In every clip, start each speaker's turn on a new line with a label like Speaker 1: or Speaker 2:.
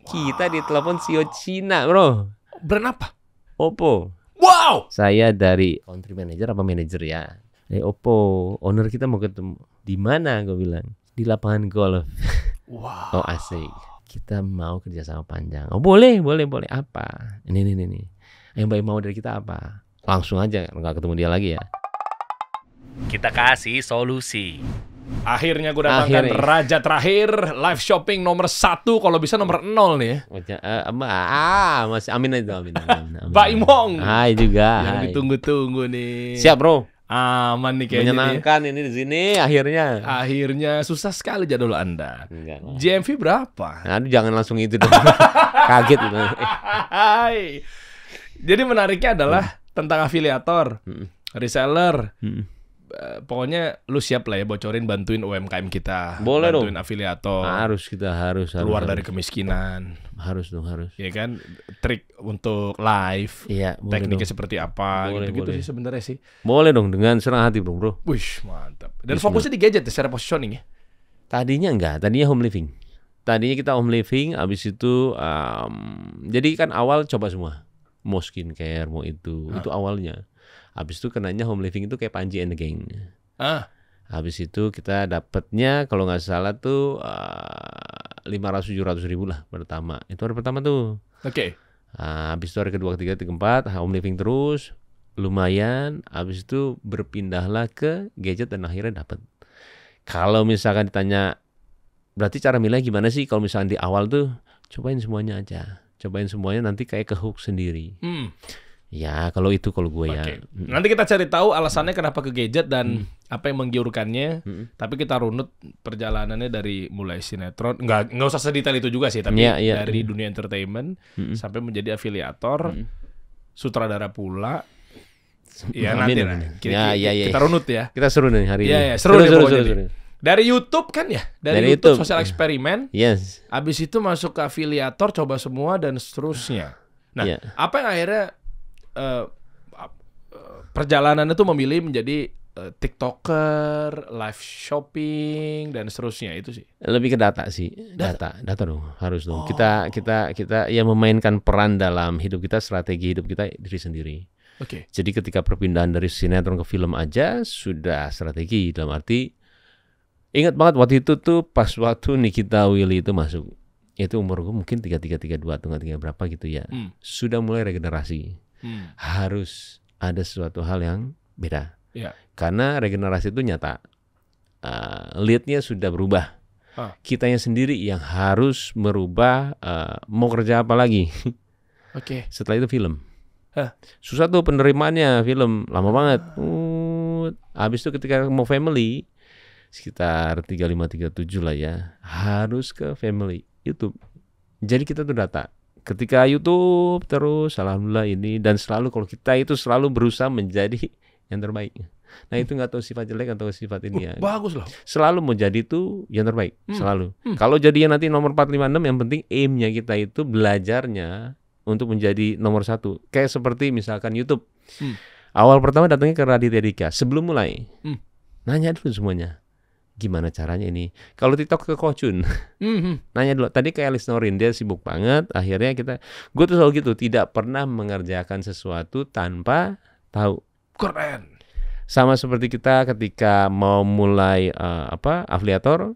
Speaker 1: Kita ditelepon CEO Cina, bro.
Speaker 2: Brand apa?
Speaker 1: Oppo.
Speaker 2: Wow.
Speaker 1: Saya dari country manager apa manager ya. Oppo, owner kita mau ketemu. Di mana? Gue bilang. Di lapangan golf.
Speaker 2: Wow.
Speaker 1: Oh asik. Kita mau kerja sama panjang. Oh boleh. Apa? Ini. Yang baik mau dari kita apa? Langsung aja, nggak ketemu dia lagi ya.
Speaker 3: Kita kasih solusi.
Speaker 2: Akhirnya gue datangkan raja terakhir, live shopping nomor 1, kalau bisa nomor 0 nih ya.
Speaker 1: Masih amin aja, amin.
Speaker 2: Pak Imong.
Speaker 1: Hai juga.
Speaker 2: Yang ditunggu-tunggu nih.
Speaker 1: Siap bro.
Speaker 2: Aman nih kayaknya.
Speaker 1: Menyenangkan nih. Ini di sini akhirnya.
Speaker 2: Akhirnya susah sekali jadwal Anda.
Speaker 1: Enggak.
Speaker 2: JMV berapa?
Speaker 1: Aduh jangan langsung itu dong. Kaget gitu.
Speaker 2: Hai. Jadi menariknya adalah tentang afiliator, reseller. Pokoknya lu siap lah ya bocorin, bantuin UMKM kita.
Speaker 1: Boleh
Speaker 2: bantuin
Speaker 1: dong.
Speaker 2: Afiliator.
Speaker 1: Harus
Speaker 2: keluar dari kemiskinan.
Speaker 1: Harus.
Speaker 2: Ya kan, trik untuk live.
Speaker 1: Iya,
Speaker 2: tekniknya
Speaker 1: dong.
Speaker 2: seperti apa gitu sih sebenarnya sih.
Speaker 1: Boleh dong, dengan senang hati bro.
Speaker 2: Wih, mantap. Dan fokusnya di gadget ya, secara positioning ya.
Speaker 1: Tadinya home living. Tadinya kita home living, abis itu jadi kan awal coba semua. Mau skincare, mau itu awalnya. Habis itu kenanya home living itu kayak Panji and the Gang. Habis itu kita dapatnya kalau nggak salah tuh 500-700 ribu lah pertama. Itu hari pertama tuh.
Speaker 2: Oke.
Speaker 1: Habis itu hari kedua, ketiga, keempat home living terus lumayan. Habis itu berpindahlah ke gadget dan akhirnya dapat. Kalau misalkan ditanya berarti cara milih gimana sih? Kalau misalkan di awal tuh cobain semuanya aja. Cobain semuanya nanti kayak ke hook sendiri. Ya kalau gue ya.
Speaker 2: Nanti kita cari tahu alasannya kenapa ke gadget dan apa yang menggiurkannya. Tapi kita runut perjalanannya dari mulai sinetron. Nggak usah sedetail itu juga sih. Tapi dari dunia entertainment sampai menjadi afiliator, sutradara pula. Ya nanti lah. Kita runut ya.
Speaker 1: Kita seru nih hari ini.
Speaker 2: Seru. Dari YouTube kan ya? Dari YouTube sosial eksperimen.
Speaker 1: Yes.
Speaker 2: Abis itu masuk ke afiliator, coba semua dan seterusnya. Nah, apa yang akhirnya perjalanannya tuh memilih menjadi TikToker, live shopping dan seterusnya itu sih.
Speaker 1: Lebih ke data sih. Data dong, harus dong. Kita ya memainkan peran dalam hidup kita, strategi hidup kita diri sendiri.
Speaker 2: Oke.
Speaker 1: Jadi ketika perpindahan dari sinetron ke film aja sudah strategi, dalam arti ingat banget waktu itu tuh pas waktu Nikita Willy itu masuk. Itu umur gue mungkin 33, 32 atau 3 berapa gitu ya. Sudah mulai regenerasi. Harus ada sesuatu hal yang beda. Karena regenerasi itu nyata. Lead-nya sudah berubah. Kitanya sendiri yang harus merubah mau kerja apa lagi. Setelah itu film. Susah tuh penerimaannya film. Lama banget. Habis itu ketika mau family sekitar 35-37 lah ya. Harus ke family YouTube. Jadi kita tuh data. Ketika YouTube terus, alhamdulillah ini, dan selalu kalau kita itu selalu berusaha menjadi yang terbaik. Nah itu nggak tahu sifat jelek atau sifat ini ya.
Speaker 2: Bagus loh.
Speaker 1: Selalu mau jadi itu yang terbaik, selalu. Kalau jadi yang nanti nomor 4, 5, 6, yang penting aim-nya kita itu belajarnya untuk menjadi nomor 1. Kayak seperti misalkan YouTube. Awal pertama datangnya ke Raditya Dika. Sebelum mulai, nanya dulu semuanya. Gimana caranya ini? Kalau TikTok ke Kochun, nanya dulu. Tadi kayak Alice Norin, dia sibuk banget. Akhirnya gue tuh selalu gitu, tidak pernah mengerjakan sesuatu tanpa tahu.
Speaker 2: Keren.
Speaker 1: Sama seperti kita ketika mau mulai afiliator.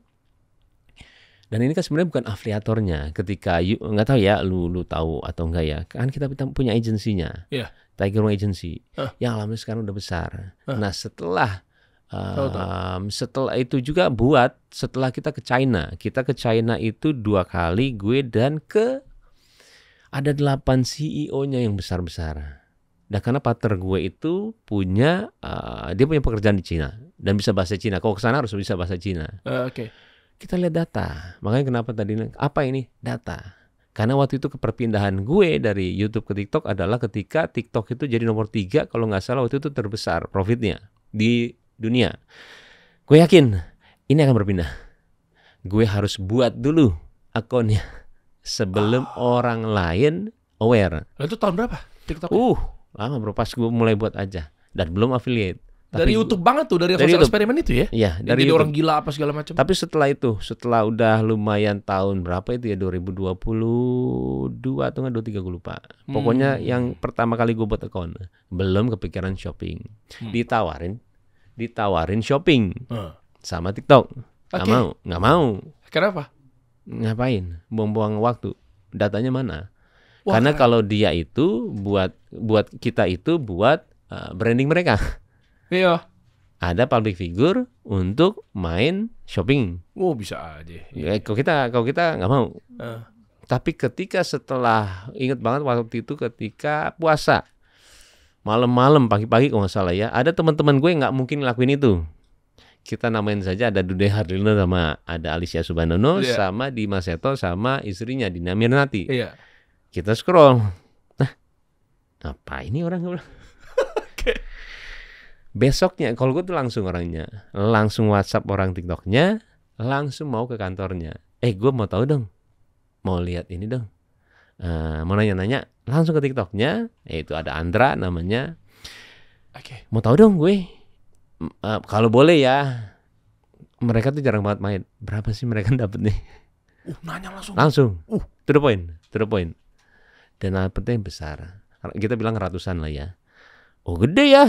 Speaker 1: Dan ini kan sebenarnya bukan afiliatornya. Ketika nggak tahu ya, lu tahu atau enggak ya? Kan kita punya agensinya, Tiger Wong Agency, yang alhamdulillah sekarang udah besar. Nah setelah itu juga setelah kita ke China itu 2 kali gue dan ada 8 CEO-nya yang besar-besar. Dan karena partner gue itu dia punya pekerjaan di China dan bisa bahasa Cina. Kalau ke sana harus bisa bahasa Cina. Kita lihat data. Makanya kenapa tadi apa ini data? Karena waktu itu perpindahan gue dari YouTube ke TikTok adalah ketika TikTok itu jadi nomor 3 kalau nggak salah waktu itu terbesar profitnya di dunia. Gue yakin ini akan berpindah. Gue harus buat dulu akunnya sebelum orang lain aware.
Speaker 2: Itu tahun berapa TikTok?
Speaker 1: Lama bro, pas gue mulai buat aja dan belum affiliate.
Speaker 2: Dari YouTube banget tuh, dari social eksperimen itu ya?
Speaker 1: Iya, dari
Speaker 2: jadi
Speaker 1: YouTube.
Speaker 2: orang gila apa segala macam.
Speaker 1: Tapi setelah udah lumayan tahun berapa itu ya, 2022 atau enggak 23 gue lupa. Pokoknya yang pertama kali gue buat account, belum kepikiran shopping. Ditawarin shopping sama TikTok. Nggak mau.
Speaker 2: Kenapa?
Speaker 1: Ngapain? Buang-buang waktu. Datanya mana?
Speaker 2: Wah,
Speaker 1: karena kalau dia itu buat kita itu buat branding mereka.
Speaker 2: Iya.
Speaker 1: Ada public figure untuk main shopping.
Speaker 2: Oh, bisa aja.
Speaker 1: Kalau kita nggak mau. Tapi ketika setelah, ingat banget waktu itu ketika puasa, malam-malam, pagi-pagi kalau nggak salah ya, ada teman-teman gue yang nggak mungkin ngelakuin itu. Kita namain saja, ada Dude Harlino sama ada Alicia Subhanono, sama Dimas Seto sama istrinya Dina Mirnati.
Speaker 2: Iya.
Speaker 1: Kita scroll. Nah, apa ini orang? Besoknya, kalau gue tuh langsung orangnya, langsung WhatsApp orang TikToknya, langsung mau ke kantornya. Gue mau tahu dong, mau lihat ini dong, mau nanya-nanya, langsung ke TikToknya. Itu ada Andra namanya. Mau tahu dong gue, kalau boleh ya. Mereka tuh jarang banget main. Berapa sih mereka dapet nih?
Speaker 2: Nanya
Speaker 1: langsung. To the point. Dan dapetnya besar. Kita bilang ratusan lah ya. Oh, gede ya.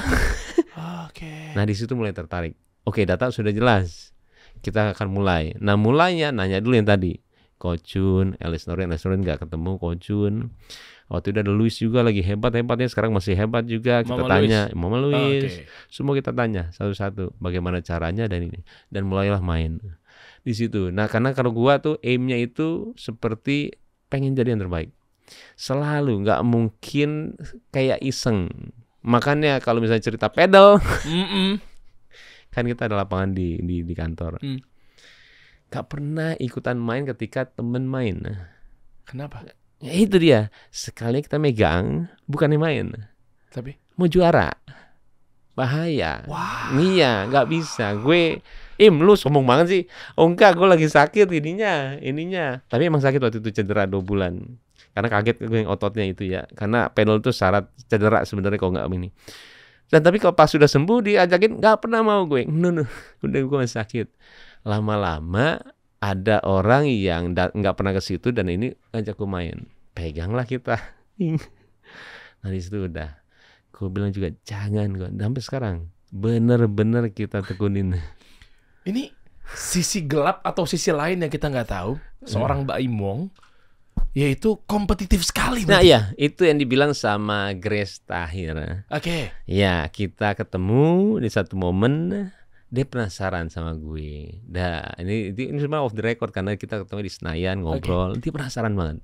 Speaker 1: Nah, di situ mulai tertarik. Oke, data sudah jelas. Kita akan mulai. Nah, mulainya nanya dulu yang tadi. Kocun, Elis Norin nggak ketemu Kocun. Waktu itu ada Luis juga lagi hebat-hebatnya, sekarang masih hebat juga. Kita tanya Mama Luis. Semua kita tanya satu-satu bagaimana caranya dan ini. Dan mulailah main di situ. Nah, karena kalau gua tuh aimnya itu seperti pengen jadi yang terbaik. Selalu, nggak mungkin kayak iseng. Makanya kalau misalnya cerita pedal, kan kita ada lapangan di kantor. Gak pernah ikutan main ketika temen main.
Speaker 2: Kenapa?
Speaker 1: Ya itu dia. Sekali kita megang, bukannya main,
Speaker 2: tapi
Speaker 1: mau juara. Bahaya. Iya, gak bisa. Gue, lu sombong banget sih. Oh enggak, gue lagi sakit ininya. Tapi emang sakit waktu itu, cedera 2 bulan. Karena kaget gue ototnya itu ya. Karena pedal itu syarat cedera sebenarnya kalau nggak ini. Dan tapi kalau pas sudah sembuh diajakin nggak pernah mau gue. No. Udah gue masih sakit. Lama-lama ada orang yang nggak pernah ke situ dan ini ngajak gue main. Peganglah kita. Nah di situ udah. Gue bilang juga jangan gue. Sampai sekarang bener-bener kita tekunin.
Speaker 2: Ini sisi gelap atau sisi lain yang kita nggak tahu. Seorang Mbak Imong. Yaitu kompetitif sekali.
Speaker 1: Nah iya, itu yang dibilang sama Grace Tahir. Ya, kita ketemu di satu momen, dia penasaran sama gue. Ini semua off the record karena kita ketemu di Senayan ngobrol. Dia penasaran banget.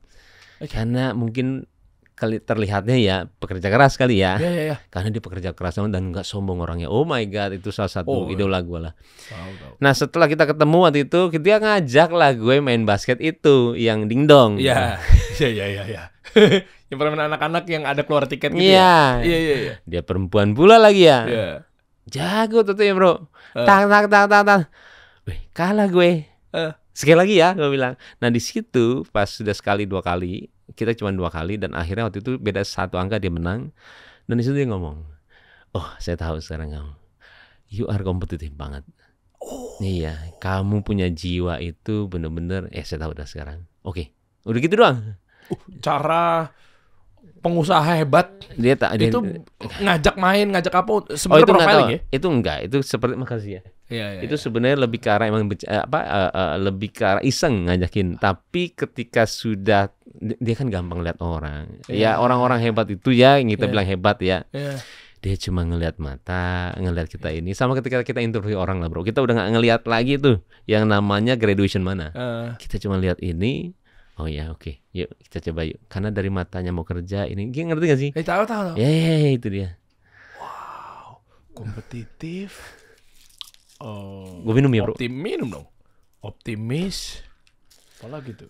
Speaker 1: Karena mungkin terlihatnya ya pekerja keras kali ya. Karena dia pekerja keras dan nggak sombong orangnya. Oh my god, itu salah satu idola gue lah. Nah setelah kita ketemu waktu itu, dia ngajak lah gue main basket itu yang dingdong.
Speaker 2: Iya. Yang permainan anak-anak yang ada keluar tiket gitu ya. Iya.
Speaker 1: Dia perempuan pula lagi ya. Jago tuh ya bro. Tang. Kalah gue. Sekali lagi ya gue bilang. Nah di situ pas sudah sekali 2 kali. Kita cuma 2 kali dan akhirnya waktu itu beda 1 angka dia menang. Dan disitu dia ngomong, oh saya tahu sekarang kamu, you are kompetitif banget. Iya, kamu punya jiwa itu bener-bener. Saya tahu udah sekarang. Oke, udah gitu doang.
Speaker 2: Cara pengusaha hebat.
Speaker 1: Dia
Speaker 2: ngajak main, ngajak apa? Sebenarnya profiling ya?
Speaker 1: Itu enggak. Itu seperti makasih ya.
Speaker 2: Iya.
Speaker 1: Itu sebenarnya lebih ke arah emang lebih ke arah iseng ngajakin. Tapi ketika sudah dia kan gampang lihat orang. Ya orang-orang hebat itu ya yang kita bilang hebat ya. Dia cuma ngelihat mata, ngelihat kita ini. Sama ketika kita interview orang lah bro. Kita udah nggak ngelihat lagi tuh yang namanya graduation mana. Kita cuma lihat ini. Oh ya oke. Yuk kita coba yuk. Karena dari matanya mau kerja ini. Ngerti gak sih?
Speaker 2: Tahu.
Speaker 1: Ya itu dia.
Speaker 2: Wow. Kompetitif.
Speaker 1: Gue minum ya bro.
Speaker 2: Minum dong. Optimis. Apa lagi tuh?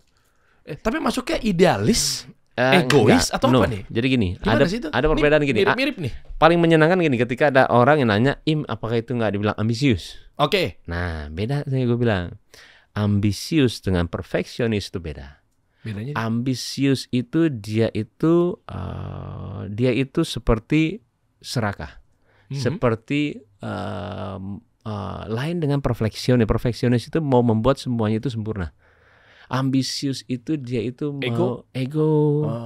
Speaker 2: Tapi masuknya idealis, egois atau apa nih?
Speaker 1: Jadi gini, ada perbedaan gini.
Speaker 2: Mirip-mirip nih.
Speaker 1: Paling menyenangkan gini ketika ada orang yang nanya, apakah itu nggak dibilang ambisius?
Speaker 2: Oke.
Speaker 1: Nah, beda saya gue bilang. Ambisius dengan perfeksionis itu beda.
Speaker 2: Bedanya?
Speaker 1: Ambisius itu dia itu seperti serakah. seperti lain dengan perfeksionis. Perfeksionis itu mau membuat semuanya itu sempurna. Ambisius itu dia itu mau ego,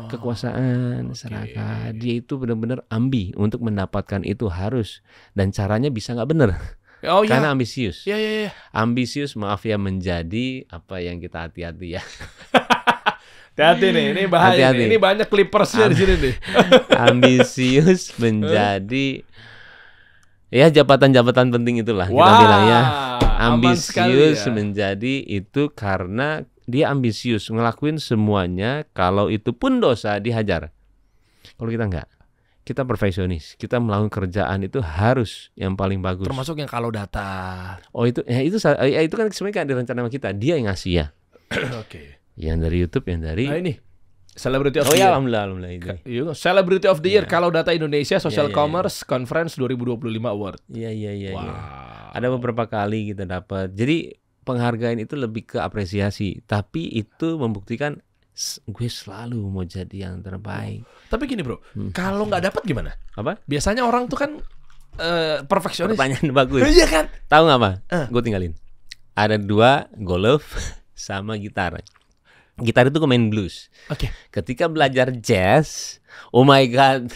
Speaker 1: kekuasaan, serakah. Dia itu benar-benar ambi untuk mendapatkan itu harus, dan caranya bisa nggak benar. Karena ambisius. Ambisius maaf ya menjadi apa yang kita hati-hati ya.
Speaker 2: Hati-hati nih, ini bahaya. Ini banyak clippersnya di sini nih.
Speaker 1: Ambisius menjadi ya jabatan-jabatan penting itulah kita bilang ya. Ambisius menjadi itu karena dia ambisius ngelakuin semuanya, kalau itu pun dosa dihajar. Kalau kita enggak, kita perfeksionis, kita melakukan kerjaan itu harus yang paling bagus.
Speaker 2: Termasuk yang kalau data.
Speaker 1: Oh itu kan sebenarnya kan direncanakan sama kita, dia yang ngasih ya.
Speaker 2: Oke.
Speaker 1: Yang dari YouTube, yang dari.
Speaker 2: Nah ini Celebrity of the Year.
Speaker 1: Alhamdulillah itu.
Speaker 2: Celebrity of the Year kalau data Indonesia Social Commerce Conference 2025 Award.
Speaker 1: Iya. Ada beberapa kali kita dapat. Jadi penghargaan itu lebih ke apresiasi, tapi itu membuktikan gue selalu mau jadi yang terbaik.
Speaker 2: Tapi gini bro, kalau nggak dapat gimana?
Speaker 1: Apa?
Speaker 2: Biasanya orang tuh kan perfeksionis.
Speaker 1: Pertanyaan bagus.
Speaker 2: Iya kan?
Speaker 1: Tahu nggak apa? Gue tinggalin. Ada 2 golf sama gitar. Gitar itu gue main blues.
Speaker 2: Oke.
Speaker 1: Ketika belajar jazz, oh my god,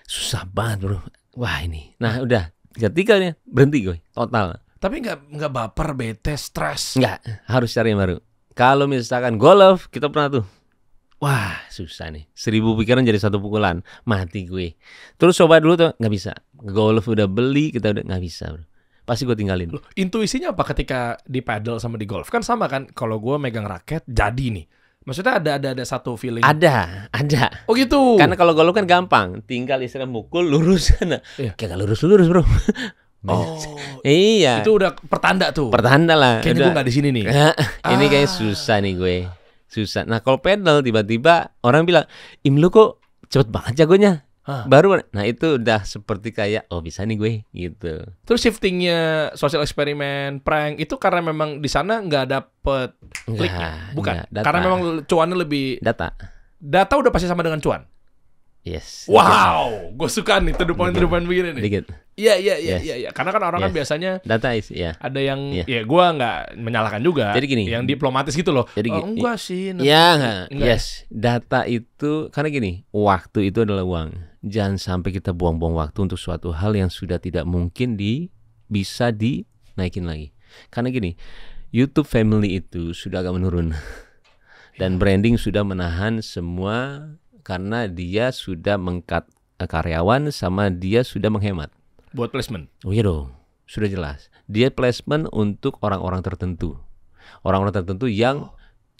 Speaker 1: susah banget bro. Wah ini. Nah udah, ketika berhenti gue total.
Speaker 2: Tapi nggak baper, bete, stres.
Speaker 1: Nggak, harus cari yang baru. Kalau misalkan golf, kita pernah tuh. Wah, susah nih. 1000 pikiran jadi 1 pukulan. Mati gue. Terus coba dulu tuh, nggak bisa. Golf udah beli, kita udah nggak bisa bro. Pasti gue tinggalin.
Speaker 2: Loh, intuisinya apa ketika di paddle sama di golf? Kan sama kan, kalau gue megang raket, jadi nih. Maksudnya ada satu feeling.
Speaker 1: Ada.
Speaker 2: Oh gitu.
Speaker 1: Karena kalau golf kan gampang. Tinggal istilah mukul, lurus sana. Kayak lurus-lurus bro. Iya.
Speaker 2: Itu udah pertanda tuh.
Speaker 1: Pertanda lah.
Speaker 2: Kayaknya gue nggak di sini nih.
Speaker 1: Ini kayak susah nih gue. Susah. Nah kalau pedal tiba-tiba orang bilang, lu kok cepet banget jagonya. Baru. Nah itu udah seperti kayak bisa nih gue gitu.
Speaker 2: Terus shiftingnya social eksperimen, prank itu karena memang di sana nggak dapet kliknya, bukan?
Speaker 1: Enggak,
Speaker 2: karena memang cuannya lebih. Data udah pasti sama dengan cuan.
Speaker 1: Yes.
Speaker 2: Wow, gue suka nih to the point begini nih.
Speaker 1: Dikit.
Speaker 2: Iya. Karena kan orang kan biasanya
Speaker 1: data ada
Speaker 2: yang ya gue nggak menyalahkan juga.
Speaker 1: Jadi gini,
Speaker 2: yang diplomatis gitu loh.
Speaker 1: Jadi
Speaker 2: enggak sih.
Speaker 1: Enggak. Yes, data itu karena gini, waktu itu adalah uang. Jangan sampai kita buang-buang waktu untuk suatu hal yang sudah tidak mungkin bisa dinaikin lagi. Karena gini, YouTube Family itu sudah agak menurun. Dan branding sudah menahan semua. Karena dia sudah meng-cut karyawan sama dia sudah menghemat.
Speaker 2: Buat placement?
Speaker 1: Oh iya dong, sudah jelas. Dia placement untuk orang-orang tertentu. Orang-orang tertentu yang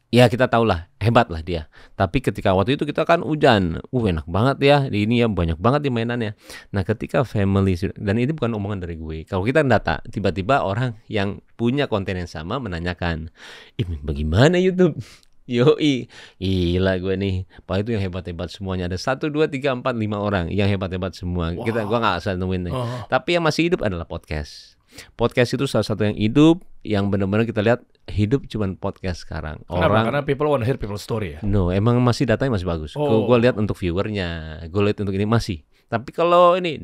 Speaker 1: ya kita tahu lah, hebat lah dia. Tapi ketika waktu itu kita kan hujan. Enak banget ya, ini ya banyak banget di mainannya. Nah ketika family, dan ini bukan omongan dari gue. Kalau kita data, tiba-tiba orang yang punya konten yang sama menanyakan, bagaimana YouTube? Yoi, gila gue nih. Pak itu yang hebat-hebat semuanya. Ada 1, 2, 3, 4, 5 orang yang hebat-hebat semua. Gue nggak asal nemuin nih. Tapi yang masih hidup adalah podcast. Podcast itu salah satu yang hidup, yang benar-benar kita lihat hidup cuman podcast sekarang.
Speaker 2: Karena people want to hear people's story ya.
Speaker 1: No, emang masih datanya masih bagus. Gue lihat untuk viewernya, gue lihat untuk ini masih. Tapi kalau ini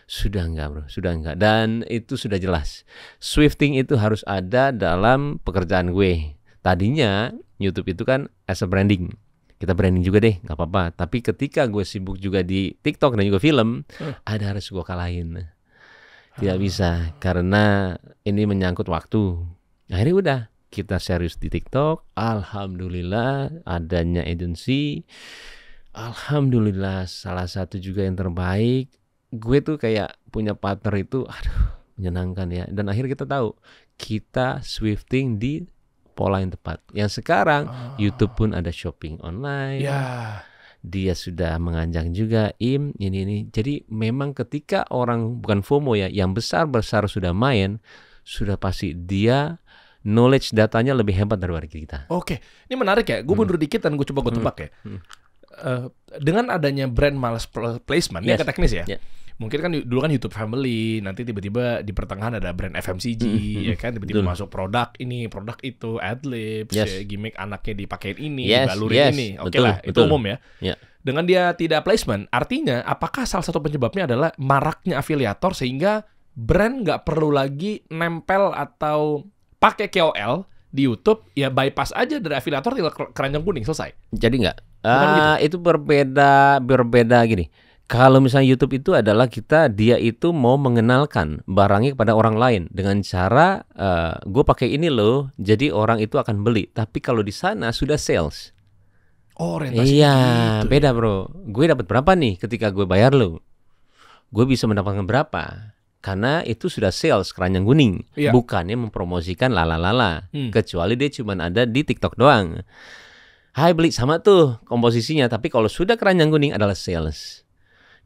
Speaker 1: sudah enggak bro, sudah enggak. Dan itu sudah jelas. Swifting itu harus ada dalam pekerjaan gue. Tadinya YouTube itu kan as a branding. Kita branding juga deh, nggak apa-apa. Tapi ketika gue sibuk juga di TikTok dan juga film, ada harus gue kalahin. Tidak bisa, karena ini menyangkut waktu. Akhirnya udah, kita serius di TikTok. Alhamdulillah adanya agensi. Alhamdulillah salah satu juga yang terbaik. Gue tuh kayak punya partner itu, menyenangkan ya. Dan akhirnya kita tahu, kita swifting di pola yang tepat. Yang sekarang YouTube pun ada shopping online. Dia sudah menganjang juga ini. Jadi memang ketika orang bukan FOMO ya, yang besar sudah main, sudah pasti dia knowledge datanya lebih hebat daripada kita.
Speaker 2: Oke, ini menarik ya. Gue mundur dikit dan gue coba tebak ya. Dengan adanya brand malas placement, ini agak teknis ya. Mungkin kan dulu kan YouTube Family, nanti tiba-tiba di pertengahan ada brand FMCG, ya kan, tiba-tiba masuk produk ini, produk itu, Adlibs, ya, gimmick anaknya dipakein ini, dibalurin ini. Oke lah, itu umum ya. Dengan dia tidak placement, artinya apakah salah satu penyebabnya adalah maraknya afiliator sehingga brand nggak perlu lagi nempel atau pakai KOL di YouTube, ya bypass aja dari afiliator tinggal keranjang kuning, selesai.
Speaker 1: Jadi nggak? Itu berbeda gini. Kalau misalnya YouTube itu adalah dia itu mau mengenalkan barangnya kepada orang lain dengan cara gue pakai ini loh, jadi orang itu akan beli. Tapi kalau di sana sudah sales.
Speaker 2: Oh, orientasinya
Speaker 1: gitu. Beda bro. Gue dapat berapa nih ketika gue bayar lo? Gue bisa mendapatkan berapa? Karena itu sudah sales keranjang kuning, bukannya mempromosikan lala. Kecuali dia cuma ada di TikTok doang. Hai beli sama tuh komposisinya, tapi kalau sudah keranjang kuning adalah sales.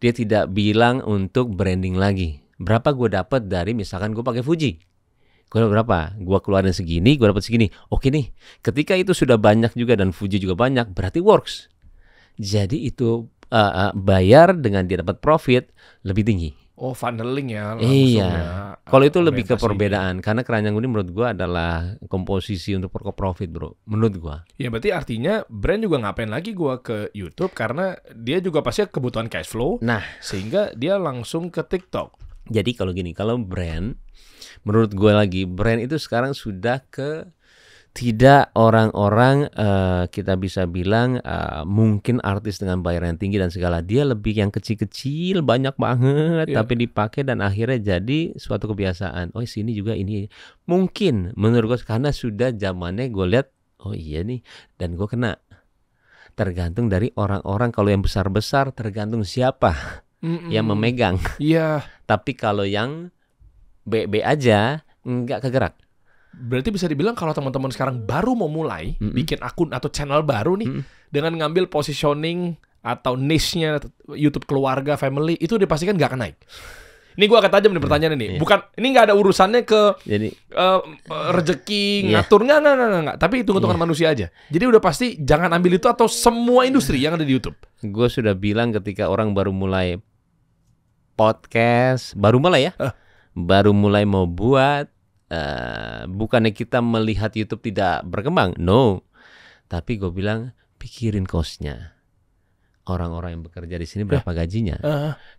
Speaker 1: Dia tidak bilang untuk branding lagi. Berapa gue dapat dari misalkan gue pakai Fuji. Gue dapat berapa? Gue keluarin segini, gue dapat segini. Oke nih, ketika itu sudah banyak juga dan Fuji juga banyak, berarti works. Jadi itu bayar dengan dia dapat profit lebih tinggi.
Speaker 2: Oh, funneling ya.
Speaker 1: Iya. Kalau itu lebih ke perbedaan. Karena keranjang kuning menurut gue adalah komposisi untuk profit bro. Menurut gue.
Speaker 2: Ya berarti artinya brand juga ngapain lagi gue ke YouTube. Karena dia juga pasti kebutuhan cash flow.
Speaker 1: Nah.
Speaker 2: Sehingga dia langsung ke TikTok.
Speaker 1: Jadi kalau gini. Kalau brand. Menurut gue lagi. Brand itu sekarang sudah ke. Tidak orang-orang kita bisa bilang mungkin artis dengan bayaran tinggi dan segala. Dia lebih yang kecil-kecil banyak banget tapi dipakai dan akhirnya jadi suatu kebiasaan. Oh sini juga ini. Mungkin menurut gue karena sudah zamannya gue lihat oh iya nih dan gue kena. Tergantung dari orang-orang. Kalau yang besar-besar tergantung siapa yang memegang.
Speaker 2: Iya.
Speaker 1: Tapi kalau yang BB aja nggak kegerak.
Speaker 2: Berarti bisa dibilang kalau teman-teman sekarang baru mau mulai bikin akun atau channel baru nih dengan ngambil positioning atau niche-nya YouTube keluarga, family, itu dipastikan nggak akan naik. Ini gue akan tajam nih pertanyaan ini. Bukan, ini nggak ada urusannya ke rezeki, ngatur, nggak. Tapi hitung-hitungan manusia aja. Jadi udah pasti jangan ambil itu atau semua industri yang ada di YouTube.
Speaker 1: Gue sudah bilang ketika orang baru mulai podcast, baru mulai ya, baru mulai mau buat. Bukannya kita melihat YouTube tidak berkembang, no. Tapi gue bilang pikirin cost-nya. Orang-orang yang bekerja di sini berapa gajinya?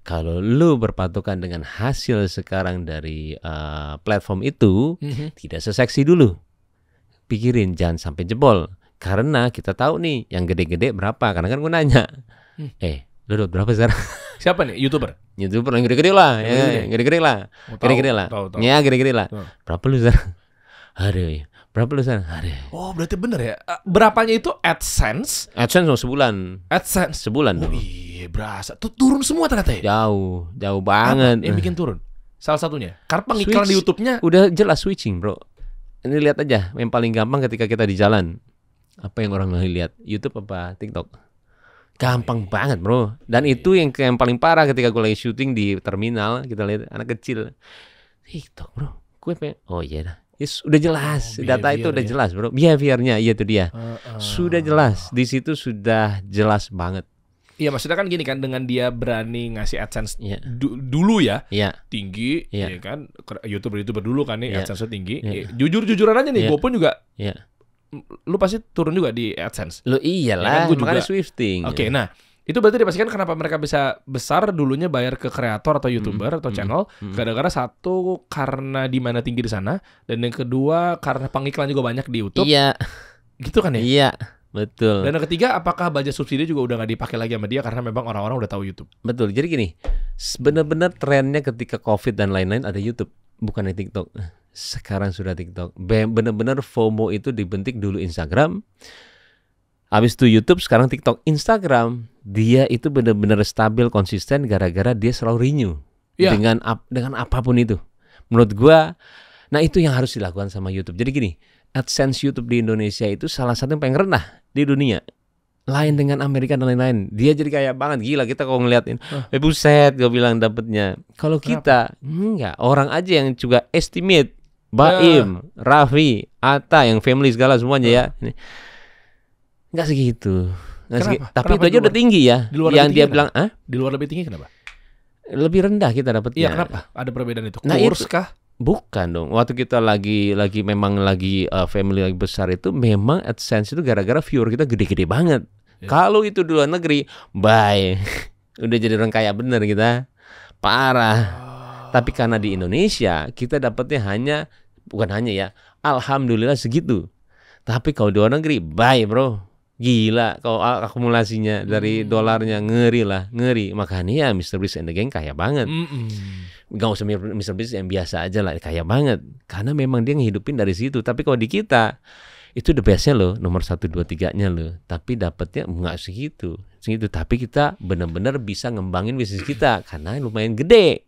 Speaker 1: Kalau lu berpatokan dengan hasil sekarang dari platform itu, tidak seseksi dulu. Pikirin jangan sampai jebol. Karena kita tahu nih yang gede-gede berapa. Karena kan gue nanya, lu dapat berapa sekarang?
Speaker 2: Siapa nih? YouTuber yang
Speaker 1: gede-gede lah, gede-gede lah. Ya, gede-gede lah. Berapa lu sekarang? Aduh, berapa lu sekarang? Aduh.
Speaker 2: Oh, berarti bener ya. Berapanya itu AdSense?
Speaker 1: AdSense sebulan.
Speaker 2: AdSense
Speaker 1: sebulan.
Speaker 2: Oh, iya, berasa. Turun semua ternyata ya?
Speaker 1: Jauh banget.
Speaker 2: Apa yang bikin turun? Salah satunya. Karena pengiklan di YouTube-nya
Speaker 1: udah jelas switching, bro. Ini lihat aja, yang paling gampang ketika kita di jalan. Apa yang orang lihat? YouTube apa TikTok? Gampang banget bro. Dan itu yang paling parah ketika gue lagi syuting di terminal. Kita lihat anak kecil TikTok bro. Gue pengen, oh iya dah. Udah jelas, data itu udah jelas bro. Behaviornya, iya itu dia. Sudah jelas, di situ sudah jelas banget.
Speaker 2: Iya maksudnya kan gini kan, dengan dia berani ngasih AdSense dulu ya, tinggi, ya kan. YouTuber dulu kan nih AdSense tinggi. Jujur-jujuran aja nih, gue pun juga. Lu pasti turun juga di AdSense.
Speaker 1: Lu iyalah, ya kan, makanya swifting.
Speaker 2: Oke, nah itu berarti dipastikan kenapa mereka bisa besar dulunya bayar ke kreator atau YouTuber atau channel. Gara-gara satu karena demand tinggi di sana, dan yang kedua karena pengiklan juga banyak di YouTube.
Speaker 1: Iya.
Speaker 2: Gitu kan ya?
Speaker 1: Iya, betul.
Speaker 2: Dan yang ketiga, apakah budget subsidi juga udah nggak dipakai lagi sama dia karena memang orang-orang udah tahu YouTube.
Speaker 1: Betul. Jadi gini, benar-benar trennya ketika COVID dan lain-lain ada YouTube, bukan di TikTok. Sekarang sudah TikTok. Benar-benar FOMO itu dibentik dulu Instagram. Habis itu YouTube, sekarang TikTok. Instagram, dia itu benar-benar stabil, konsisten gara-gara dia selalu renew. Dengan apapun itu. Menurut gua, nah itu yang harus dilakukan sama YouTube. Jadi gini, AdSense YouTube di Indonesia itu salah satu yang paling rendah di dunia. Lain dengan Amerika dan lain-lain. Dia jadi kaya banget, gila kita kalau ngeliatin. Buset, gue bilang dapetnya. Kalau kita, enggak. Orang aja yang juga estimate. Baim, Raffi, Atta, yang family segala semuanya ya. Enggak segitu. Tapi itu aja udah tinggi ya. Yang dia bilang,
Speaker 2: Di luar lebih tinggi kenapa?
Speaker 1: Lebih rendah kita dapatnya.
Speaker 2: Iya, kenapa? Ada perbedaan itu?
Speaker 1: Nah,
Speaker 2: Kurs kah?
Speaker 1: Bukan dong. Waktu kita lagi family lagi besar itu memang AdSense itu gara-gara viewer kita gede-gede banget. Kalau itu di luar negeri, bye. Udah jadi orang kaya bener kita. Parah. Tapi karena di Indonesia kita dapatnya bukan hanya ya, alhamdulillah segitu. Tapi kalau di luar negeri, bye bro. Gila kalau akumulasinya dari dolarnya, ngeri. Makanya ya Mr. Beast and the Gang kaya banget. Gak usah Mr. Beast yang biasa aja lah, kaya banget. Karena memang dia ngehidupin dari situ. Tapi kalau di kita itu the bestnya loh, nomor 1, 2, 3-nya loh. Tapi dapatnya nggak segitu. Tapi kita benar-benar bisa ngembangin bisnis kita karena lumayan gede.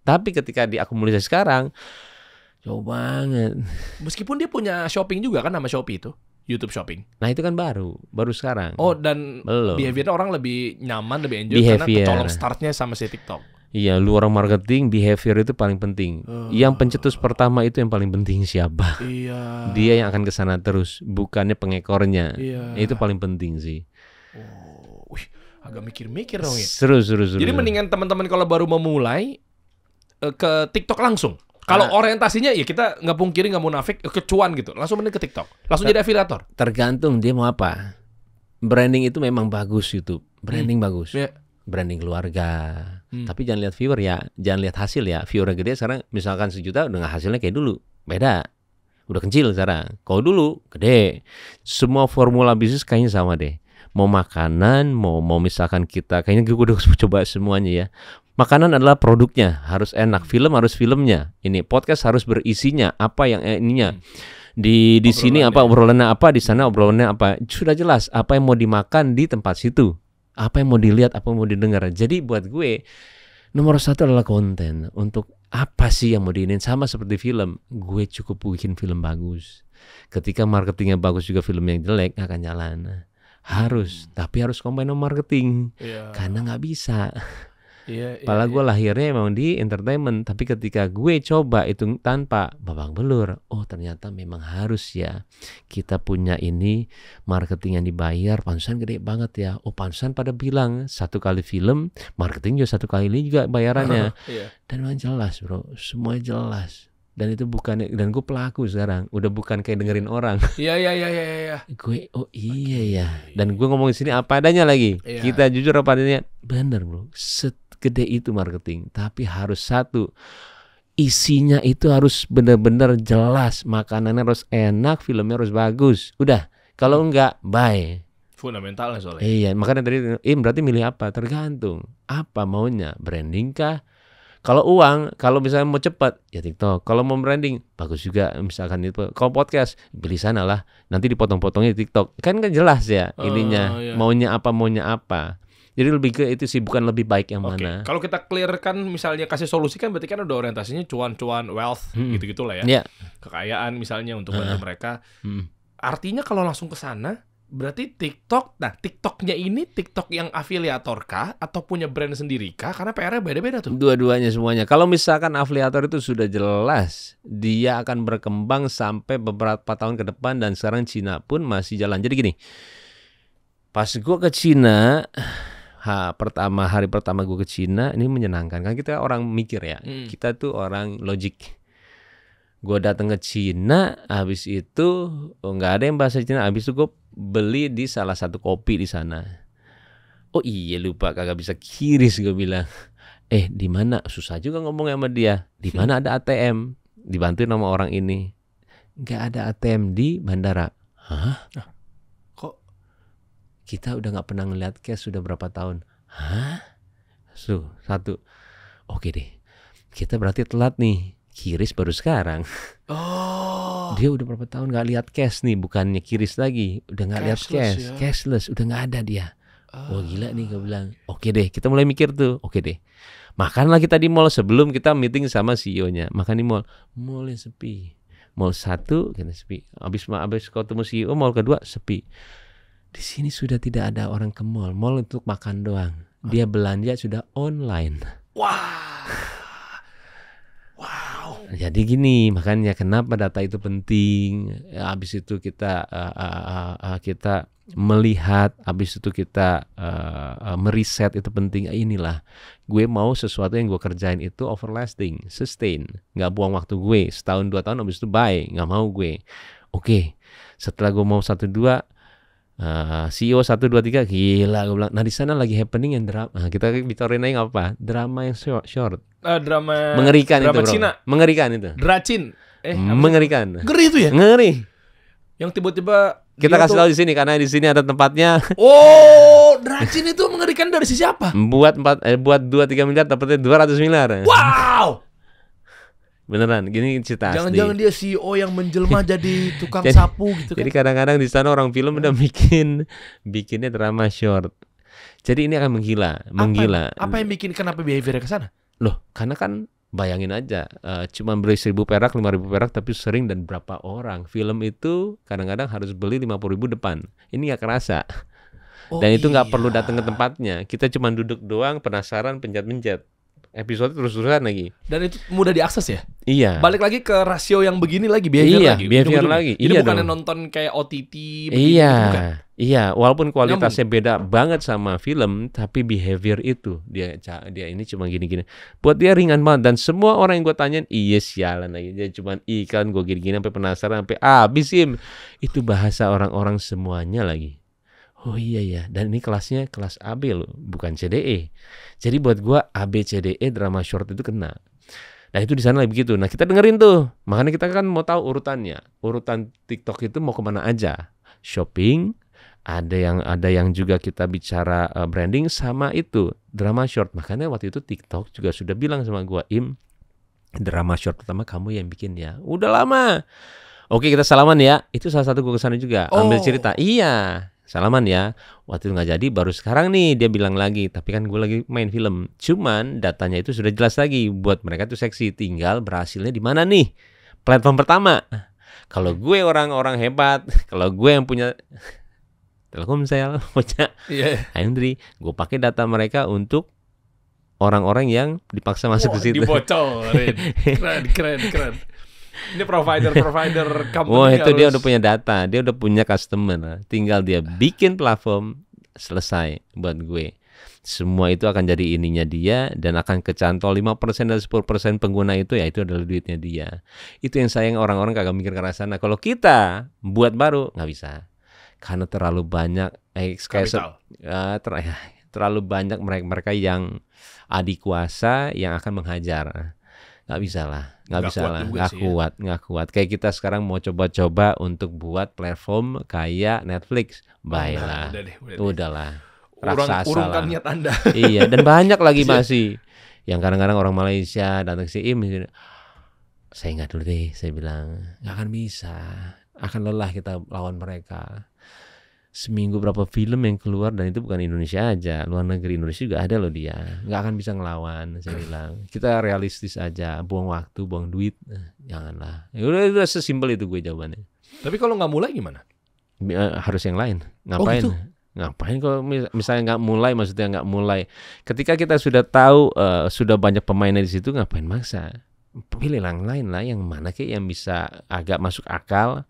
Speaker 1: Tapi ketika diakumulasi sekarang, jauh banget.
Speaker 2: Meskipun dia punya shopping juga kan, nama Shopee itu, YouTube Shopping.
Speaker 1: Nah itu kan baru sekarang.
Speaker 2: Oh, dan
Speaker 1: belum.
Speaker 2: Behaviornya orang lebih nyaman, lebih enjoy karena kecolong startnya sama si TikTok.
Speaker 1: Iya, lu orang marketing, behavior itu paling penting. Yang pencetus pertama itu yang paling penting siapa?
Speaker 2: Iya.
Speaker 1: Dia yang akan kesana terus, bukannya pengekornya.
Speaker 2: Iya.
Speaker 1: Itu paling penting sih.
Speaker 2: Agak mikir-mikir dong ya.
Speaker 1: Seru.
Speaker 2: Jadi mendingan teman-teman kalau baru memulai ke TikTok langsung. Kalau orientasinya ya kita nggak pungkiri, nggak munafik, kecuan gitu, langsung mending ke TikTok, langsung jadi afiliator.
Speaker 1: Tergantung dia mau apa. Branding itu memang bagus YouTube, branding bagus, branding keluarga. Tapi jangan lihat viewer ya, jangan lihat hasil ya. Viewer gede sekarang, misalkan 1 juta, udah nggak hasilnya kayak dulu, beda. Udah kecil sekarang. Kalau dulu gede. Semua formula bisnis kayaknya sama deh. Mau makanan, mau misalkan kita, kayaknya gue udah coba semuanya ya. Makanan adalah produknya, harus enak. Film harus filmnya. Ini podcast harus berisinya, apa yang ininya. Di sini apa obrolannya apa, di sana obrolannya apa. Sudah jelas apa yang mau dimakan di tempat situ. Apa yang mau dilihat, apa yang mau didengar. Jadi buat gue nomor 1 adalah konten. Untuk apa sih yang mau diinin, sama seperti film. Gue cukup bikin film bagus. Ketika marketingnya bagus juga film yang jelek gak akan jalan. Harus, tapi harus combine sama marketing. Karena nggak bisa. Padahal gue lahirnya emang di entertainment, tapi ketika gue coba itu tanpa babak belur, oh ternyata memang harus ya kita punya ini marketing yang dibayar, pantesan gede banget ya. Oh pantesan pada bilang 1 kali film marketing juga 1 kali ini juga bayarannya. Dan memang jelas bro, semua jelas. Dan itu bukan, dan gue pelaku sekarang, udah bukan kayak dengerin orang.
Speaker 2: Iya.
Speaker 1: Gue iya ya. Dan gue ngomong di sini apa adanya lagi. Kita jujur apa adanya. Bener bro. Segede itu marketing. Tapi harus satu, isinya itu harus benar-benar jelas. Makanannya harus enak, filmnya harus bagus. Udah. Kalau enggak, bye.
Speaker 2: Fundamentalnya soalnya.
Speaker 1: Iya. Makanya tadi, berarti milih apa? Tergantung. Apa maunya? Branding kah? Kalau uang, kalau misalnya mau cepat, ya TikTok. Kalau mau branding, bagus juga. Misalkan itu. Kalau podcast, pilih sana lah. Nanti dipotong-potongnya di TikTok. Kan jelas ya ininya. Maunya apa. Jadi lebih ke itu sih, bukan lebih baik yang mana.
Speaker 2: Kalau kita clearkan misalnya kasih solusi kan berarti kan udah orientasinya cuan-cuan, wealth, gitu-gitu lah ya. Kekayaan misalnya untuk bantu mereka. Artinya kalau langsung ke sana, berarti TikTok, nah TikToknya ini TikTok yang afiliator kah atau punya brand sendiri kah? Karena PR-nya beda-beda tuh.
Speaker 1: Dua-duanya semuanya. Kalau misalkan afiliator itu sudah jelas, dia akan berkembang sampai beberapa tahun ke depan, dan sekarang Cina pun masih jalan. Jadi gini, pas gue ke Cina, hari pertama gue ke Cina, ini menyenangkan. Kan kita orang mikir ya, kita tuh orang logik. Gue datang ke Cina, habis itu nggak ada yang bahasa Cina. Habis itu gue beli di salah satu kopi di sana. Oh iya lupa, kagak bisa kiris gue bilang. Di mana? Susah juga ngomong sama dia. Di mana ada ATM? Dibantuin sama orang ini. Nggak ada ATM di bandara. Hah?
Speaker 2: Kok?
Speaker 1: Kita udah nggak pernah ngeliat cash sudah berapa tahun? Hah? Satu. Oke deh. Kita berarti telat nih. Kiris baru sekarang. Dia udah berapa tahun nggak lihat cash nih, bukannya kiris lagi, udah nggak lihat cash, cashless, udah nggak ada dia. Wah gila nih, gue bilang. Oke deh, kita mulai mikir tuh. Oke deh, makanlah kita di mall sebelum kita meeting sama CEO-nya. Makan di mall, mallnya sepi. Mall 1 kita sepi. Abis ketemu CEO, mall kedua sepi. Di sini sudah tidak ada orang ke mall. Mall untuk makan doang. Dia belanja sudah online.
Speaker 2: Wow.
Speaker 1: Jadi gini, makanya kenapa data itu penting. Habis itu kita melihat, habis itu kita meriset itu penting. Inilah, gue mau sesuatu yang gue kerjain itu overlasting, sustain, nggak buang waktu gue setahun 2 tahun habis itu bye, nggak mau gue. Oke, setelah gue mau 1-2 CEO 1-2-3 gila gue bilang. Nah di sana lagi happening yang drama. Kita bicarain aja nggak apa, drama yang short.
Speaker 2: Drama
Speaker 1: mengerikan
Speaker 2: drama
Speaker 1: itu bro.
Speaker 2: Cina.
Speaker 1: Mengerikan itu.
Speaker 2: Dracin.
Speaker 1: Mengerikan.
Speaker 2: Ngeri itu ya?
Speaker 1: Ngeri.
Speaker 2: Yang tiba-tiba
Speaker 1: kita kasih tahu di sini karena di sini ada tempatnya.
Speaker 2: Oh, Dracin itu mengerikan dari sisi apa?
Speaker 1: buat 2-3 miliar dapatnya 200 miliar.
Speaker 2: Wow.
Speaker 1: Beneran, gini cerita asli.
Speaker 2: Jangan-jangan dia CEO yang menjelma jadi tukang sapu gitu kan.
Speaker 1: Jadi kadang-kadang di sana orang film udah bikinnya drama short. Jadi ini akan menggila.
Speaker 2: Apa yang bikin kenapa behavior ke sana?
Speaker 1: Loh, karena kan bayangin aja, cuma beli 1.000 perak, 5.000 perak, tapi sering dan berapa orang. Film itu kadang-kadang harus beli 50.000 depan. Ini nggak kerasa. Dan itu nggak perlu datang ke tempatnya. Kita cuma duduk doang, penasaran, pencet-pencet. Episode terus-terusan lagi. Dan itu
Speaker 2: mudah diakses ya?
Speaker 1: Iya.
Speaker 2: Balik lagi ke rasio yang begini lagi, behavior lagi.
Speaker 1: Behavior lagi.
Speaker 2: Jadi bukan nonton kayak OTT
Speaker 1: begini. Iya, walaupun kualitasnya beda banget sama film, tapi behavior itu dia ini cuma gini-gini. Buat dia ringan banget dan semua orang yang gue tanyain, iya sialan lagi. Dia cuma iklan gue gini-gini sampai penasaran sampai habisin. Itu bahasa orang-orang semuanya lagi. Oh iya ya, dan ini kelasnya kelas AB loh, bukan CDE. Jadi buat gua AB CDE drama short itu kena. Nah itu di sana begitu. Nah kita dengerin tuh, makanya kita kan mau tahu urutannya. Urutan TikTok itu mau kemana aja? Shopping, ada yang juga kita bicara branding sama itu drama short. Makanya waktu itu TikTok juga sudah bilang sama gua, drama short pertama kamu yang bikin ya. Udah lama. Oke kita salaman ya. Itu salah satu gua kesana juga. Ambil cerita. Iya. Salaman ya, waktu itu nggak jadi, baru sekarang nih dia bilang lagi, tapi kan gue lagi main film. Cuman datanya itu sudah jelas lagi, buat mereka tuh seksi, tinggal berhasilnya di mana nih? Platform pertama. Kalau gue orang-orang hebat, kalau gue yang punya Telkomsel, punya Andri, gue pakai data mereka untuk orang-orang yang dipaksa masuk ke situ.
Speaker 2: Dibocorin, keren. Ini provider company.
Speaker 1: Wah itu dia udah punya data, dia udah punya customer, tinggal dia bikin platform, selesai buat gue. Semua itu akan jadi ininya dia dan akan kecantol 5% dan 10% pengguna itu, ya itu adalah duitnya dia. Itu yang sayang orang-orang kagak mikir ke arah sana. Kalau kita buat baru nggak bisa, karena terlalu banyak terlalu banyak mereka yang adik kuasa yang akan menghajar. Nggak bisa lah, nggak kuat. Kayak kita sekarang mau coba-coba untuk buat platform kayak Netflix, baiklah, udahlah, raksasa
Speaker 2: urungkan
Speaker 1: lah.
Speaker 2: Niat Anda.
Speaker 1: Iya, dan banyak lagi masih yang kadang-kadang orang Malaysia datang ke sini, saya nggak dulu deh, saya bilang nggak akan bisa, akan lelah kita lawan mereka. Seminggu berapa film yang keluar dan itu bukan Indonesia aja, luar negeri, Indonesia juga ada loh dia. Nggak akan bisa ngelawan, saya bilang. Kita realistis aja, buang waktu, buang duit, janganlah. Ya udah sesimpel itu gue jawabannya.
Speaker 2: Tapi kalau nggak mulai gimana?
Speaker 1: Harus yang lain. Ngapain?
Speaker 2: Gitu?
Speaker 1: Ngapain kalau misalnya nggak mulai, maksudnya nggak mulai. Ketika kita sudah tahu sudah banyak pemainnya di situ, ngapain maksa? Pilih yang lain lah, yang mana kayak yang bisa agak masuk akal.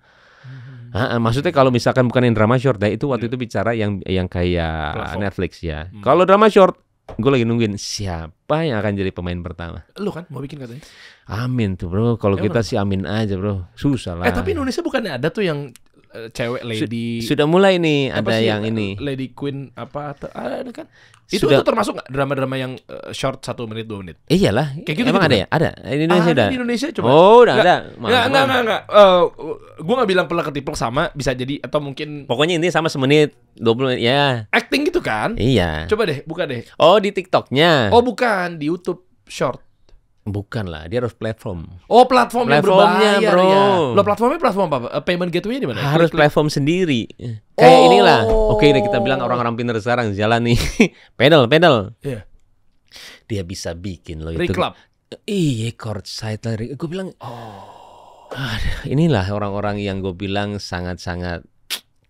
Speaker 1: Maksudnya kalau misalkan bukan yang drama short, itu waktu itu bicara yang kayak platform Netflix ya. Kalau drama short, gue lagi nungguin siapa yang akan jadi pemain pertama.
Speaker 2: Lu kan mau bikin katanya.
Speaker 1: Amin tuh bro, kalau kita sih amin aja bro, susah lah.
Speaker 2: Tapi Indonesia bukannya ada tuh yang cewek lady
Speaker 1: sudah mulai nih, ada yang ini
Speaker 2: lady queen apa ada kan? Itu termasuk nggak drama-drama yang short 1 menit 2 menit?
Speaker 1: Iyalah. Kayak gitu. Emang ada ya? Ada. Di Indonesia ada.
Speaker 2: Di Indonesia coba.
Speaker 1: Oh, udah ada.
Speaker 2: Enggak. Gue nggak bilang pernah ketiplok sama, bisa jadi atau mungkin.
Speaker 1: Pokoknya intinya sama 1 menit 20 menit ya.
Speaker 2: Acting gitu kan?
Speaker 1: Iya.
Speaker 2: Coba deh, buka deh.
Speaker 1: Oh, di TikToknya.
Speaker 2: Oh, bukan di YouTube short.
Speaker 1: Bukan lah, dia harus platform.
Speaker 2: Oh, platformnya berbayar
Speaker 1: bro.
Speaker 2: Ya. Lo platform apa? Payment gateway di mana?
Speaker 1: Harus platform sendiri. Kayak inilah. Oke, deh kita bilang orang-orang pintar sekarang jalan nih. pedal.
Speaker 2: Iya.
Speaker 1: Dia bisa bikin loh itu.
Speaker 2: Reclub.
Speaker 1: Iya, courtside lah. Gue bilang, inilah orang-orang yang gue bilang sangat-sangat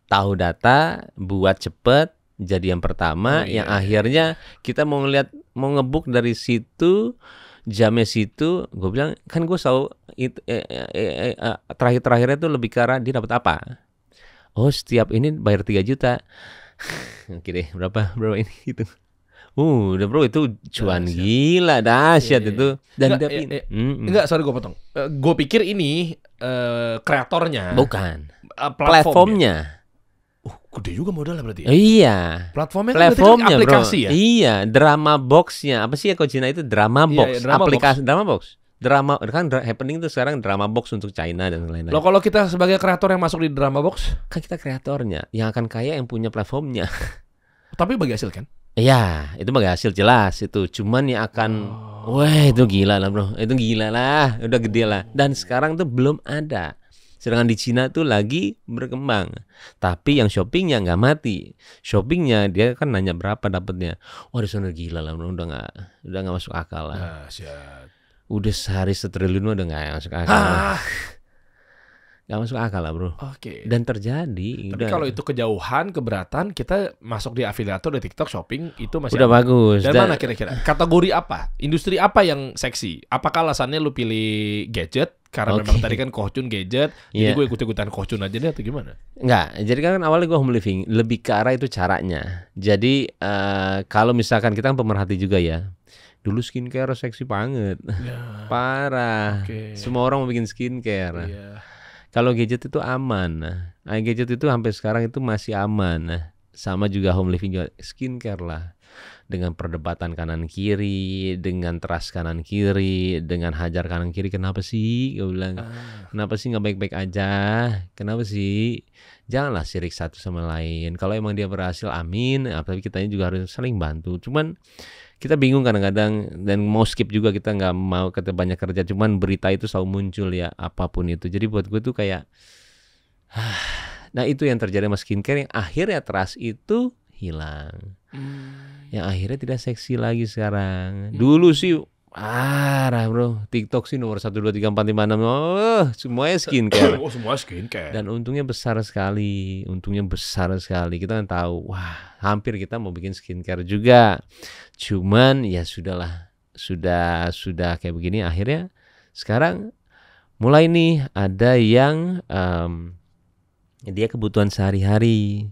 Speaker 1: tahu data, buat cepet, jadi yang pertama, yang akhirnya kita mau ngebook dari situ. jamnya situ, gue bilang kan gue selalu terakhir-terakhirnya tuh lebih ke arah dia dapat apa. Oh setiap ini bayar 3 juta. Oke deh, berapa ini gitu. Udah bro, itu cuan gila, dahsyat itu. Dan
Speaker 2: enggak, sorry gue potong. Gue pikir ini kreatornya.
Speaker 1: Bukan. Platformnya.
Speaker 2: Gede juga modalnya berarti.
Speaker 1: Iya.
Speaker 2: Platformnya
Speaker 1: kan
Speaker 2: aplikasi
Speaker 1: bro.
Speaker 2: Ya.
Speaker 1: Iya, drama boxnya. Apa sih ya kalau Cina itu drama box?
Speaker 2: Drama
Speaker 1: aplikasi
Speaker 2: box.
Speaker 1: Drama box. Drama kan happening tuh sekarang drama box untuk China dan lain-lain.
Speaker 2: Loh kalau kita sebagai kreator yang masuk di drama box,
Speaker 1: kan kita kreatornya, yang akan kaya yang punya platformnya.
Speaker 2: Tapi bagi hasil kan?
Speaker 1: Iya, itu bagi hasil jelas itu. Cuman yang akan, wah itu gila lah bro, itu gila lah, udah gede lah. Dan sekarang tuh belum ada. Sedangkan di Cina tuh lagi berkembang. Tapi yang shoppingnya nggak mati. Shoppingnya dia kan nanya berapa dapatnya. Wah di sana gila lah bro, udah nggak masuk akal lah. Udah sehari 1 triliun udah nggak masuk akal. Gak masuk akal lah bro.
Speaker 2: Oke.
Speaker 1: Dan terjadi.
Speaker 2: Tapi kalau itu kejauhan, keberatan, kita masuk di afiliator di TikTok Shopping itu masih
Speaker 1: udah bagus.
Speaker 2: Dan mana kira-kira? Kategori apa? Industri apa yang seksi? Apakah alasannya lu pilih gadget? Karena memang tadi kan Kohchun gadget, jadi gue ikut-ikutan Kohchun aja deh atau gimana?
Speaker 1: Enggak, jadi kan awalnya gue home living, lebih ke arah itu caranya. Jadi kalau misalkan kita kan pemerhati juga ya. Dulu skincare seksi banget. Parah. Semua orang mau bikin skincare. Kalau gadget itu aman. Gadget itu sampai sekarang itu masih aman. Sama juga home living juga, skincare lah. Dengan perdebatan kanan kiri, dengan teras kanan kiri, dengan hajar kanan kiri. Kenapa sih? Gue bilang, kenapa sih nggak baik-baik aja? Kenapa sih? Janganlah sirik satu sama lain. Kalau emang dia berhasil, amin. Tapi kitanya juga harus saling bantu. Cuman kita bingung kadang-kadang dan mau skip juga, kita nggak mau kata banyak kerja, cuman berita itu selalu muncul ya apapun itu. Jadi buat gue tuh kayak nah itu yang terjadi sama skincare, yang akhirnya trust itu hilang, yang akhirnya tidak seksi lagi sekarang. Dulu sih parah bro, TikTok sih nomor 1, 2, 3, 4, 5, 6 semuanya skincare.
Speaker 2: Semua skincare.
Speaker 1: Dan untungnya besar sekali. Kita kan tahu, wah hampir kita mau bikin skincare juga. Cuman ya sudahlah, sudah kayak begini. Akhirnya sekarang mulai nih ada yang dia kebutuhan sehari-hari,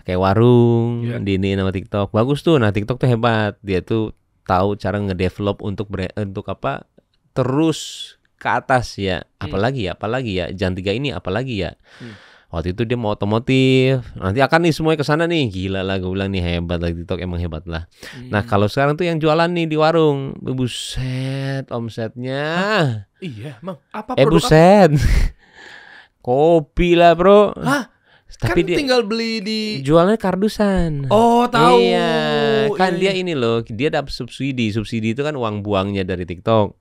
Speaker 1: kayak warung, di nama TikTok. Bagus tuh. Nah TikTok tuh hebat, dia tuh tahu cara ngedevelop untuk apa terus ke atas ya. Apalagi ya Jan 3 ini apalagi ya. Waktu itu dia mau otomotif, nanti akan nih semuanya ke sana nih. Gila lah, gue bilang nih hebat lah TikTok, emang hebat lah. Nah kalau sekarang tuh yang jualan nih di warung, buset omsetnya.
Speaker 2: Iya, Mang. Apa produk?
Speaker 1: Buset. Kopi lah bro. Tapi
Speaker 2: kan dia tinggal beli di
Speaker 1: jualnya kardusan.
Speaker 2: Oh tahu.
Speaker 1: Iya, kan dia ini loh, dia dapat subsidi. Subsidi itu kan uang buangnya dari TikTok.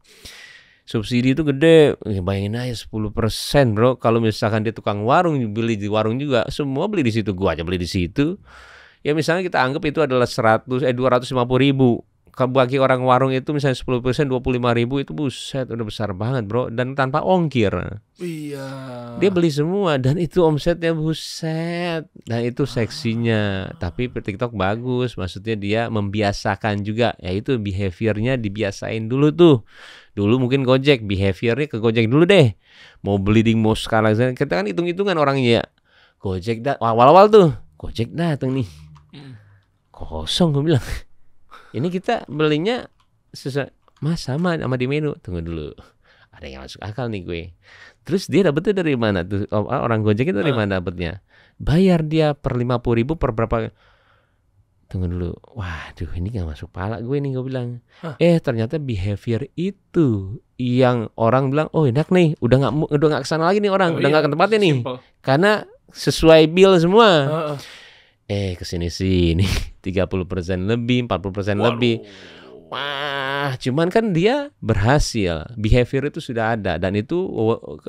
Speaker 1: Subsidi itu gede, bayangin aja 10% bro. Kalau misalkan dia tukang warung, beli di warung juga, semua beli di situ. Gua aja beli di situ. Ya misalnya kita anggap itu adalah 250.000. Bagi orang warung itu misalnya 10% 25.000 itu buset, udah besar banget bro, dan tanpa ongkir.
Speaker 2: Iya.
Speaker 1: Dia beli semua dan itu omsetnya buset. Dan itu seksinya. Tapi TikTok bagus, maksudnya dia membiasakan juga, yaitu behaviornya dibiasain dulu tuh. Dulu mungkin Gojek, behaviornya ke Gojek dulu deh. Mau bleeding mau sekarang, kita kan hitung-hitungan orangnya ya. Gojek awal-awal tuh, Gojek dateng nih. Kosong gue bilang. Ini kita belinya Mas sama di menu. Tunggu dulu, ada yang masuk akal nih gue. Terus dia dapetnya dari mana tuh? Orang Gojek itu dari mana dapetnya? Bayar dia per 50.000 per berapa? Tunggu dulu. Waduh, ini gak masuk pala gue nih, gue bilang. Ternyata behavior itu yang orang bilang, oh enak nih, udah gak kesana lagi nih orang, udah gak ke tempatnya nih. Karena sesuai bill semua. Kesini-sini 30% lebih, 40% lebih. Wah, cuman kan dia berhasil. Behavior itu sudah ada, dan itu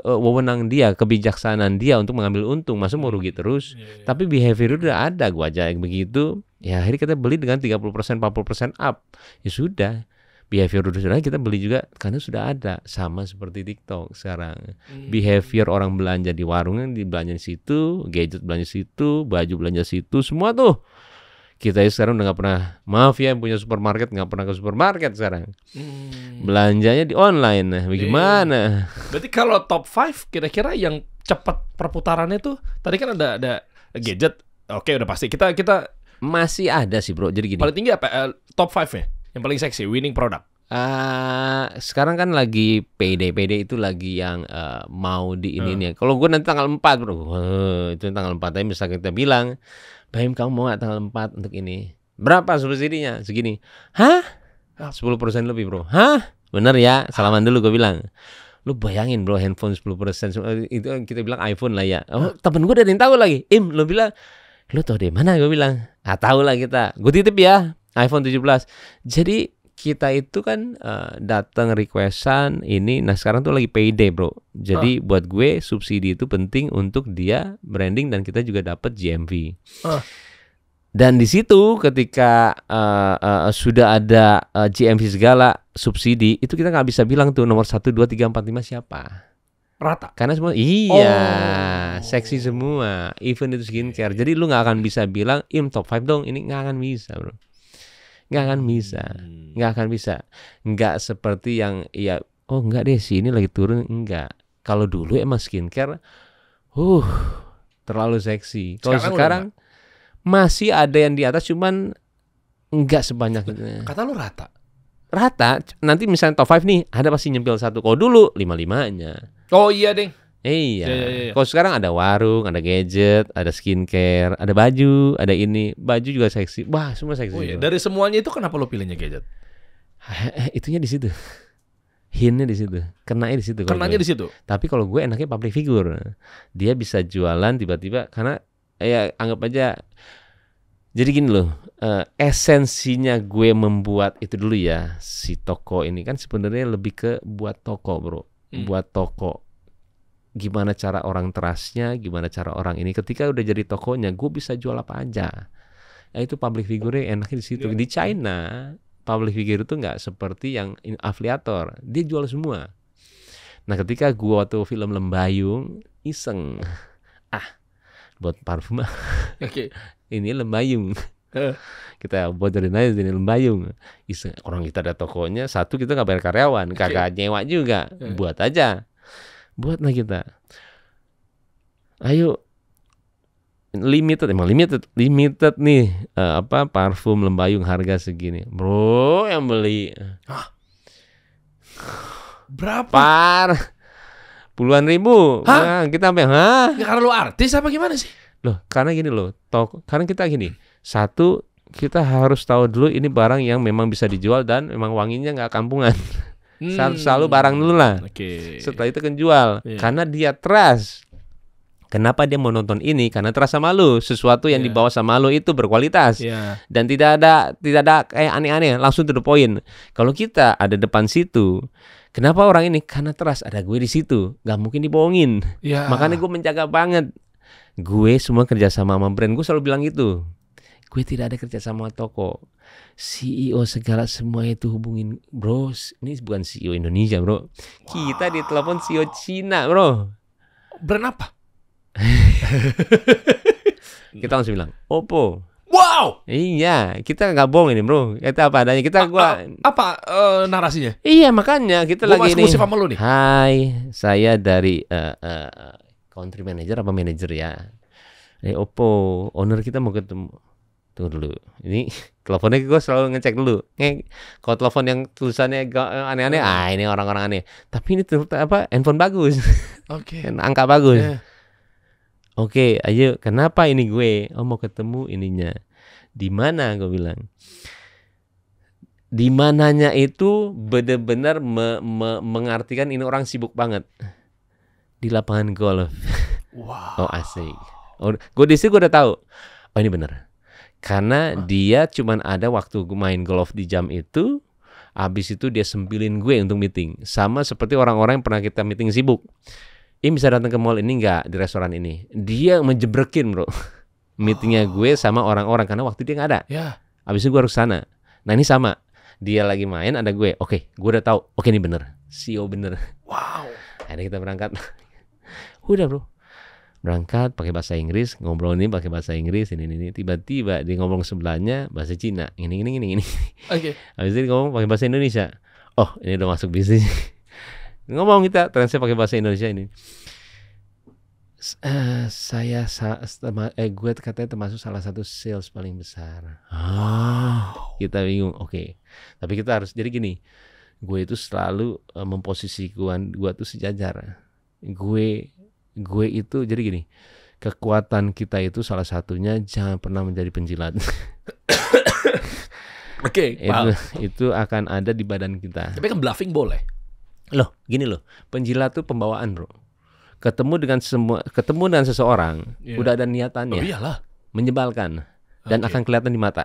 Speaker 1: wewenang dia, kebijaksanaan dia untuk mengambil untung. Masa mau rugi terus? Tapi behavior itu udah ada, gua aja yang begitu. Ya akhirnya kita beli dengan 30%, 40% up. Ya sudah. Behavior sudah kita beli juga karena sudah ada. Sama seperti TikTok sekarang. Behavior orang belanja di warung yang dibelanja di situ, gadget belanja di situ, baju belanja di situ, semua tuh Kita sekarang udah nggak pernah, maaf ya, punya supermarket nggak pernah ke supermarket sekarang. Belanjanya di online. Nah, bagaimana?
Speaker 2: Berarti kalau top 5 kira-kira yang cepat perputarannya tuh, tadi kan ada gadget. Oke, udah pasti. Kita
Speaker 1: masih ada sih, bro. Jadi gini.
Speaker 2: Paling tinggi apa? Top 5-nya. Yang paling seksi, winning product.
Speaker 1: Sekarang kan lagi PD itu lagi yang mau di ini nih. Kalau gue nanti tanggal 4, bro. Itu tanggal 4 tapi bisa kita bilang, Baim, kamu mau nggak tanggal 4 untuk ini? Berapa subsidinya? Segini. Hah? 10% lebih, bro. Hah? Bener ya? Salaman dulu gue bilang. Lu bayangin, bro, handphone 10%. Itu kita bilang iPhone lah ya. Oh, temen gue dari yang tahu lagi. Lu bilang, lu tau dari mana? Gue bilang, tahu lah kita. Gue titip ya, iPhone 17. Jadi kita itu kan datang requestan ini. Nah sekarang tuh lagi payday, bro. Jadi buat gue subsidi itu penting untuk dia branding dan kita juga dapat GMV. Dan di situ ketika sudah ada GMV segala subsidi, itu kita nggak bisa bilang tuh nomor 1, 2, 3, 4, 5 siapa.
Speaker 2: Rata.
Speaker 1: Karena semua seksi semua. Even itu skincare. Jadi lu nggak akan bisa bilang top 5 dong. Ini nggak akan bisa, bro. Nggak akan bisa. Nggak seperti yang enggak deh sih ini lagi turun, enggak. Kalau dulu emang skincare terlalu seksi. Kalau sekarang masih ada yang di atas, cuman enggak sebanyak itu.
Speaker 2: Kata lu rata.
Speaker 1: Nanti misalnya top 5 nih, ada pasti nyempil satu. Kalau dulu 5-5-nya.
Speaker 2: Oh iya, Deng.
Speaker 1: Iya. Kalau sekarang ada warung, ada gadget, ada skincare, ada baju, ada ini. Baju juga seksi. Wah, semua seksi.
Speaker 2: Oh iya. Dari semuanya itu kenapa lo pilihnya gadget?
Speaker 1: Itunya di situ. Hintnya di situ. Kenanya di situ.
Speaker 2: Kenanya di situ.
Speaker 1: Tapi kalau gue enaknya public figure. Dia bisa jualan tiba-tiba karena anggap aja. Jadi gini loh, esensinya gue membuat itu dulu ya, si toko ini kan sebenarnya lebih ke buat toko, bro. Buat toko. Gimana cara orang trustnya, gimana cara orang ini ketika udah jadi tokonya, gue bisa jual apa aja. Itu public figure enaknya di situ. Di China public figure itu nggak seperti yang afiliator, dia jual semua. Nah ketika gue waktu film Lembayung iseng, buat parfum ini Lembayung, kita bocorin aja ini Lembayung. Iseng, orang kita ada tokonya, satu kita nggak bayar karyawan, kagak nyewa juga, buat aja. Buatlah kita. Ayo limited nih parfum Lembayung harga segini. Bro, yang beli.
Speaker 2: Berapa?
Speaker 1: Puluhan ribu. Nah, kita sampai
Speaker 2: Ya karena lu artis apa gimana sih?
Speaker 1: Loh, karena gini loh. Karena kita gini. Satu, kita harus tahu dulu ini barang yang memang bisa dijual dan memang wanginya nggak kampungan. Selalu barang dulu lah. Setelah itu kan jual. Karena dia trust. Kenapa dia mau nonton ini? Karena trust sama lu. Sesuatu yang dibawa sama lu itu berkualitas. Dan tidak ada kayak aneh-aneh. Langsung to the point. Kalau kita ada depan situ, kenapa orang ini? Karena trust. Ada gue di situ. Gak mungkin dibohongin. Makanya gue menjaga banget. Gue semua kerjasama sama brand. Gue selalu bilang gitu. Gue tidak ada kerjasama toko. CEO segala semua itu hubungin, bro. Ini bukan CEO Indonesia, bro. Kita ditelepon CEO Cina, bro.
Speaker 2: Brand apa?
Speaker 1: Kita langsung bilang Oppo.
Speaker 2: Wow.
Speaker 1: Iya, kita nggak bohong ini, bro. Kita apa adanya.
Speaker 2: Narasinya?
Speaker 1: Iya, makanya kita lagi ini.
Speaker 2: Sama lu nih.
Speaker 1: Hai, saya dari country manager apa manager ya. Oppo, owner kita mau ketemu. Tunggu dulu. Ini teleponnya gue selalu ngecek dulu. Kalau telepon yang tulisannya aneh-aneh, ini orang-orang aneh. Tapi ini handphone bagus. Angka bagus. Oke, ayo. Kenapa ini gue? Mau ketemu ininya. Di mana? Gue bilang. Di mananya itu benar-benar mengartikan ini orang sibuk banget. Di lapangan golf.
Speaker 2: Wow.
Speaker 1: Asik. Gue di situ gue udah tahu. Ini benar. Karena dia cuman ada waktu main golf di jam itu. Habis itu dia sempilin gue untuk meeting. Sama seperti orang-orang yang pernah kita meeting sibuk. Ini bisa datang ke mall ini enggak, di restoran ini. Dia menjebrekin, bro. Meetingnya gue sama orang-orang karena waktu dia nggak ada. Habis itu gue harus sana. Nah ini sama. Dia lagi main, ada gue. Oke, gue udah tahu. Oke, ini bener. CEO bener.
Speaker 2: Wow.
Speaker 1: Akhirnya kita berangkat. Udah, bro. Berangkat pakai bahasa Inggris, ngobrol ini pakai bahasa Inggris, ini. Tiba-tiba dia ngomong sebelahnya bahasa Cina, ini.
Speaker 2: Oke.
Speaker 1: Habis itu ngomong pakai bahasa Indonesia. Oh, ini udah masuk bisnis. Ngomong kita translate pakai bahasa Indonesia ini. Gue katanya termasuk salah satu sales paling besar. Kita bingung. Oke. Tapi kita harus jadi gini. Gue itu selalu memposisikan gue tuh sejajar. Gue itu jadi gini. Kekuatan kita itu salah satunya jangan pernah menjadi penjilat.
Speaker 2: Oke.
Speaker 1: Itu akan ada di badan kita.
Speaker 2: Tapi kan bluffing boleh.
Speaker 1: Loh, gini loh. Penjilat tuh pembawaan, bro. Ketemu dengan seseorang, udah ada niatannya.
Speaker 2: Oh iyalah.
Speaker 1: Menyebalkan dan akan kelihatan di mata.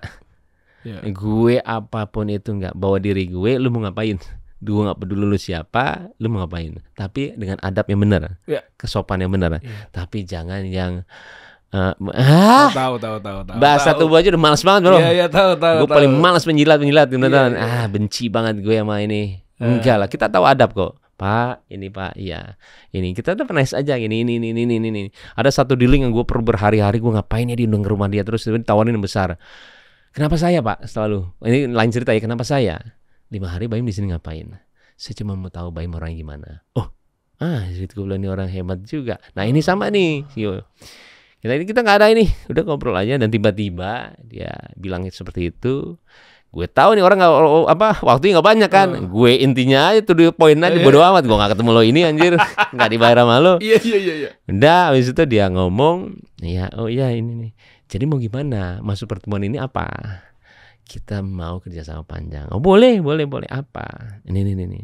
Speaker 1: Gue apapun itu nggak bawa diri gue, lu mau ngapain? Gue nggak peduli lu siapa, lu mau ngapain? Tapi dengan adab yang benar, kesopan yang benar. Tapi jangan yang
Speaker 2: tahu.
Speaker 1: Bahasa tubuh aja udah malas banget, bro.
Speaker 2: Iya, tahu.
Speaker 1: Gue paling malas menjilat beneran. Benci banget gue sama ini. Enggak lah, kita tahu adab kok. Pak, ini Pak, iya. Ini kita udah pernah aja ini. Ada satu dealing yang gue perlu berhari-hari, gue ngapain ya di rumah dia terus tawarin yang besar. Kenapa saya, Pak? Selalu. Ini lain cerita ya, kenapa saya? 5 hari Baim di sini ngapain? Saya cuma mau tahu Baim orang gimana. Itu gue bilang ini orang hebat juga. Nah, ini sama nih. Kita nggak ada ini. Udah ngobrol aja dan tiba-tiba dia bilang seperti itu. Gue tahu nih orang waktunya nggak banyak kan. Gue intinya aja tuh poin aja bodo amat. Gue nggak ketemu lo ini anjir, nggak dibayar sama lo.
Speaker 2: Iya.
Speaker 1: Udah, habis itu dia ngomong, ini nih. Jadi mau gimana? Masuk pertemuan ini apa? Kita mau kerjasama panjang. Oh boleh. Apa? Ini.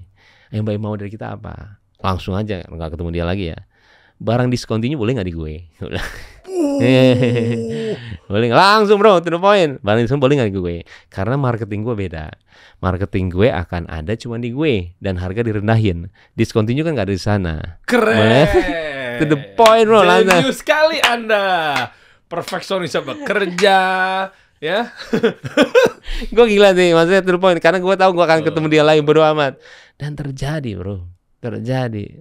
Speaker 1: Yang baik mau dari kita apa? Langsung aja, nggak ketemu dia lagi ya. Barang diskontinya boleh nggak di gue? Boleh langsung bro, to the point. Barang diskon boleh nggak di gue? Karena marketing gue beda. Marketing gue akan ada cuma di gue dan harga direndahin. Diskontinya kan nggak ada di sana.
Speaker 2: Keren.
Speaker 1: To the point bro.
Speaker 2: Jenius sekali Anda. Perfeksionis bekerja. Ya.
Speaker 1: Gue gila nih, maksudnya to the point. Karena gue tahu gue akan ketemu dia lagi, bodo amat. Dan terjadi bro.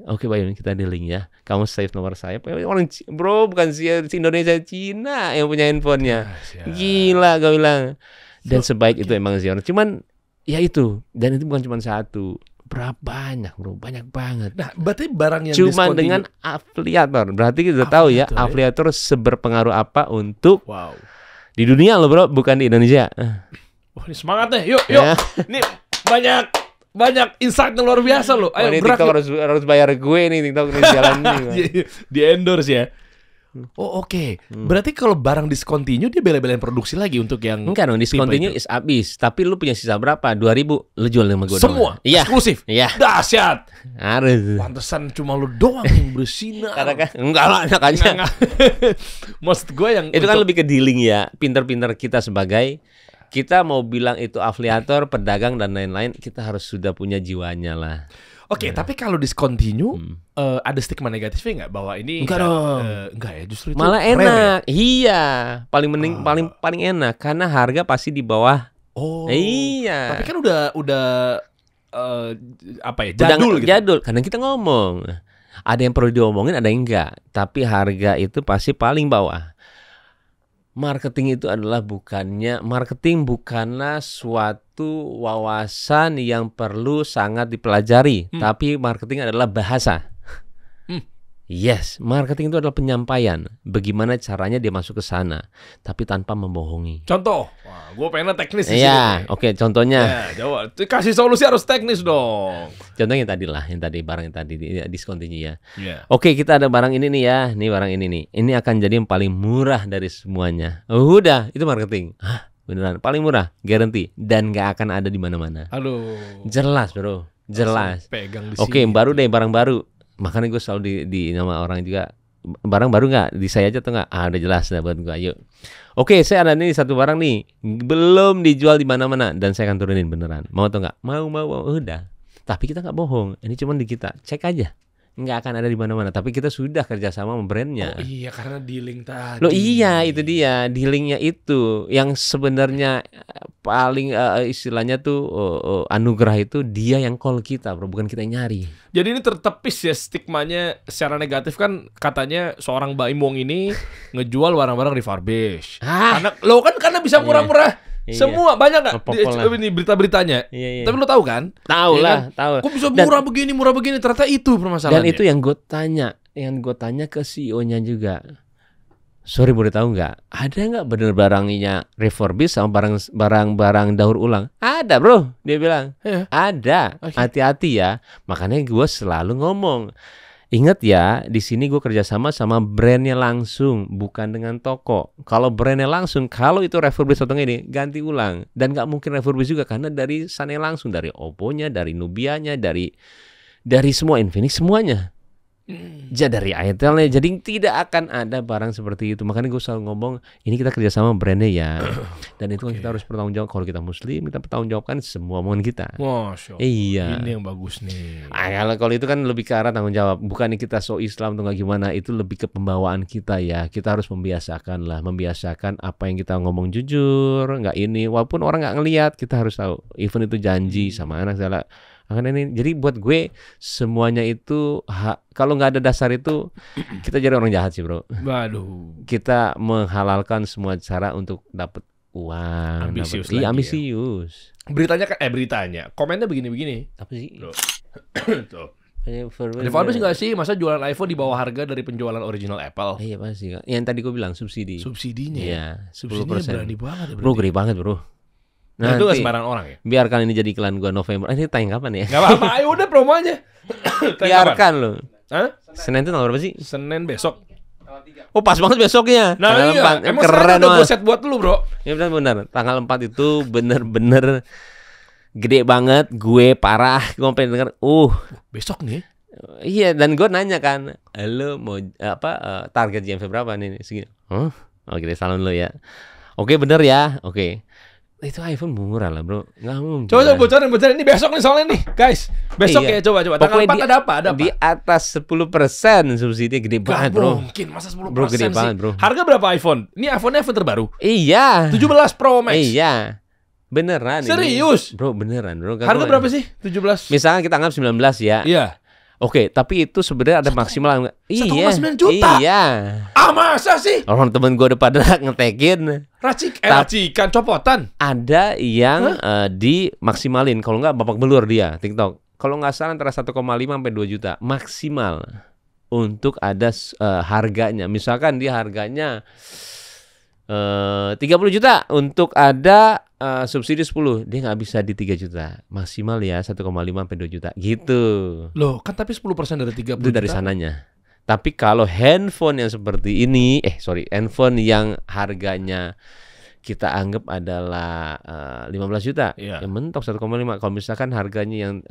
Speaker 1: Oke Bayun, kita dealing ya. Kamu save nomor saya. Orang bro, bukan si Indonesia, Cina yang punya handphonenya. Gila gue bilang. Dan sebaik itu emang sih orang. Cuman ya itu. Dan itu bukan cuma satu. Berapa banyak bro, banyak banget.
Speaker 2: Nah, berarti barang yang
Speaker 1: cuma dengan afiliator. Berarti kita tahu ya, afiliator seberpengaruh apa untuk di dunia loh bro, bukan di Indonesia.
Speaker 2: Wah, ini semangat deh. Yuk. Ini banyak insight yang luar biasa loh. Ayo
Speaker 1: TikTok harus bayar gue nih, TikTok nih jalan nih.
Speaker 2: Di endorse ya. Oh oke. Berarti kalau barang discontinue dia bela-belain produksi lagi untuk yang
Speaker 1: enggak dong, discontinue is habis. Tapi lu punya sisa berapa? 2.000 lu jual sama gue
Speaker 2: semua
Speaker 1: doang. Iya.
Speaker 2: Eksklusif.
Speaker 1: Iya.
Speaker 2: Dahsyat.
Speaker 1: Harus.
Speaker 2: Pantesan cuma lu doang yang bersinar.
Speaker 1: Enggak lah, makanya.
Speaker 2: Maksud gue yang
Speaker 1: itu kan lebih ke dealing ya. Pinter-pinter kita sebagai kita mau bilang itu afiliator, pedagang dan lain-lain, kita harus sudah punya jiwanya lah.
Speaker 2: Oke, tapi kalau discontinue ada stigma negatifnya nggak bahwa ini
Speaker 1: enggak dong.
Speaker 2: Enggak ya, justru itu
Speaker 1: malah enak. Ya? Iya, paling mending paling enak karena harga pasti di bawah.
Speaker 2: Oh.
Speaker 1: Iya.
Speaker 2: Tapi kan udah jadul gitu.
Speaker 1: Jadul. Kadang kita ngomong. Ada yang perlu diomongin, ada yang enggak. Tapi harga itu pasti paling bawah. Marketing bukanlah suatu wawasan yang perlu sangat dipelajari, tapi marketing adalah bahasa. Yes, marketing itu adalah penyampaian. Bagaimana caranya dia masuk ke sana, tapi tanpa membohongi.
Speaker 2: Contoh, wah, gue pengen teknis di
Speaker 1: sini. Oke, contohnya.
Speaker 2: Ya, jawab. Kasih solusi harus teknis dong.
Speaker 1: Contohnya yang tadi barang yang tadi discontinue ya. Yeah. Oke, kita ada barang ini nih ya. Nih barang ini nih. Ini akan jadi yang paling murah dari semuanya. Udah, itu marketing. Beneran paling murah, guarantee, dan gak akan ada di mana-mana.
Speaker 2: Aduh.
Speaker 1: Jelas, bro. Jelas.
Speaker 2: Pegang di sini.
Speaker 1: Oke, baru deh barang baru. Makanya gue selalu di nama orang juga, barang baru nggak di saya aja tuh nggak? Udah jelas dah buat gue. Ayo. Oke, saya ada nih satu barang nih belum dijual di mana-mana dan saya akan turunin beneran. Mau atau nggak? Mau. Udah. Tapi kita nggak bohong. Ini cuma di kita. Cek aja. Nggak akan ada di mana-mana. Tapi kita sudah kerjasama sama brandnya.
Speaker 2: Oh iya, karena dealing tadi.
Speaker 1: Loh iya, itu dia dealingnya itu yang sebenarnya paling istilahnya tuh anugerah itu dia yang call kita bro, bukan kita yang nyari.
Speaker 2: Jadi ini tertepis ya stigmanya secara negatif kan, katanya seorang Mbak Imong ini ngejual barang-barang refurbish. Karena bisa murah-murah.
Speaker 1: Iya.
Speaker 2: Semua banyak nggak ini berita-beritanya?
Speaker 1: Iya.
Speaker 2: Tapi lo tahu kan?
Speaker 1: Tahu
Speaker 2: Iya
Speaker 1: lah,
Speaker 2: kan?
Speaker 1: tahu.
Speaker 2: Kok bisa murah begini? Ternyata itu permasalahannya.
Speaker 1: Dan itu yang gue tanya ke CEO-nya juga. Sorry, boleh tahu nggak? Ada nggak bener barangnya refurbish sama barang daur ulang? Ada bro, dia bilang. Ada. Hati-hati ya. Makanya gue selalu ngomong. Ingat ya, di sini gue kerjasama sama brandnya langsung, bukan dengan toko. Kalau brandnya langsung, kalau itu refurbish atau ini, ganti ulang. Dan nggak mungkin refurbish juga karena dari sana langsung, dari Oppo-nya, dari Nubia-nya, dari semua Infinix semuanya. Dari Itel-nya, jadi tidak akan ada barang seperti itu. Makanya gue selalu ngomong, ini kita kerjasama brandnya ya. Dan itu kan kita harus bertanggung jawab. Kalau kita Muslim, kita bertanggung jawabkan semua omongan kita.
Speaker 2: Masya Allah.
Speaker 1: Iya.
Speaker 2: Ini yang bagus nih.
Speaker 1: Kalau itu kan lebih ke arah tanggung jawab. Bukannya kita so Islam atau nggak gimana. Itu lebih ke pembawaan kita ya. Kita harus membiasakan apa yang kita ngomong jujur, nggak ini. Walaupun orang nggak ngelihat, kita harus tahu. Even itu janji sama anak segala. Ini jadi buat gue semuanya itu kalau nggak ada dasar itu kita jadi orang jahat sih bro.
Speaker 2: Waduh.
Speaker 1: Kita menghalalkan semua cara untuk dapat uang.
Speaker 2: Ambisius.
Speaker 1: Ambisius.
Speaker 2: Beritanya. Komennya begini-begini.
Speaker 1: Apa sih?
Speaker 2: Tuh. Refurbish nggak sih? Masa jualan iPhone di bawah harga dari penjualan original Apple?
Speaker 1: Iya pasti. Yang tadi gue bilang subsidi.
Speaker 2: Subsidinya.
Speaker 1: Iya. 10%.
Speaker 2: Berani banget ya.
Speaker 1: Bro, gede banget bro.
Speaker 2: Nah, itu gak sembarangan orang ya?
Speaker 1: Biarkan ini jadi iklan gua November. Ini tayang kapan ya?
Speaker 2: Gak apa-apa, ayo udah promo aja.
Speaker 1: Biarkan lo.
Speaker 2: Hah?
Speaker 1: Senin itu tanggal berapa sih?
Speaker 2: Senin besok.
Speaker 1: Oh pas banget besoknya.
Speaker 2: Nah
Speaker 1: tanggal
Speaker 2: iya,
Speaker 1: 4.
Speaker 2: emang
Speaker 1: Keren
Speaker 2: udah gue set buat lu bro.
Speaker 1: Ya benar. Tanggal 4 itu bener-bener gede banget. Gue parah. Gue pengen denger.
Speaker 2: Besok nih?
Speaker 1: Iya, dan gue nanya kan, lo mau target JMV berapa nih? Segini. Oke, salam lo ya. Oke, bener ya. Oke. Itu iPhone murah lah bro, nggak mungkin.
Speaker 2: Coba bocorin ini besok nih soalnya nih guys. Besok ya coba. Tanggal 4 ada apa?
Speaker 1: Di atas 10% subsidi gede banget bro.
Speaker 2: Mungkin masa 10%
Speaker 1: bro, gede
Speaker 2: sih.
Speaker 1: banget bro.
Speaker 2: Harga berapa iPhone? Ini iPhone terbaru.
Speaker 1: Iya.
Speaker 2: 17 Pro Max.
Speaker 1: Iya. Beneran.
Speaker 2: Serius?
Speaker 1: Ini. Bro beneran bro.
Speaker 2: Harga berapa sih? 17.
Speaker 1: Misalnya kita anggap 19 ya.
Speaker 2: Iya.
Speaker 1: Oke, tapi itu sebenarnya ada maksimal.
Speaker 2: 1,9 juta.
Speaker 1: Iya.
Speaker 2: Masa sih?
Speaker 1: Orang temen gue udah pada ngetekin.
Speaker 2: Racikan copotan.
Speaker 1: Ada yang dimaksimalin. Kalau nggak babak belur dia TikTok. Kalau nggak salah antara 1,5 sampai 2 juta maksimal untuk ada harganya. Misalkan dia harganya 30 juta untuk ada subsidi 10, dia nggak bisa di 3 juta maksimal ya 1,5 sampai 2 juta gitu.
Speaker 2: Loh kan tapi 10% dari 30
Speaker 1: itu dari
Speaker 2: juta.
Speaker 1: Sananya. Tapi kalau handphone yang seperti ini, handphone yang harganya kita anggap adalah 15 juta, ya mentok 1,5. Kalau misalkan harganya yang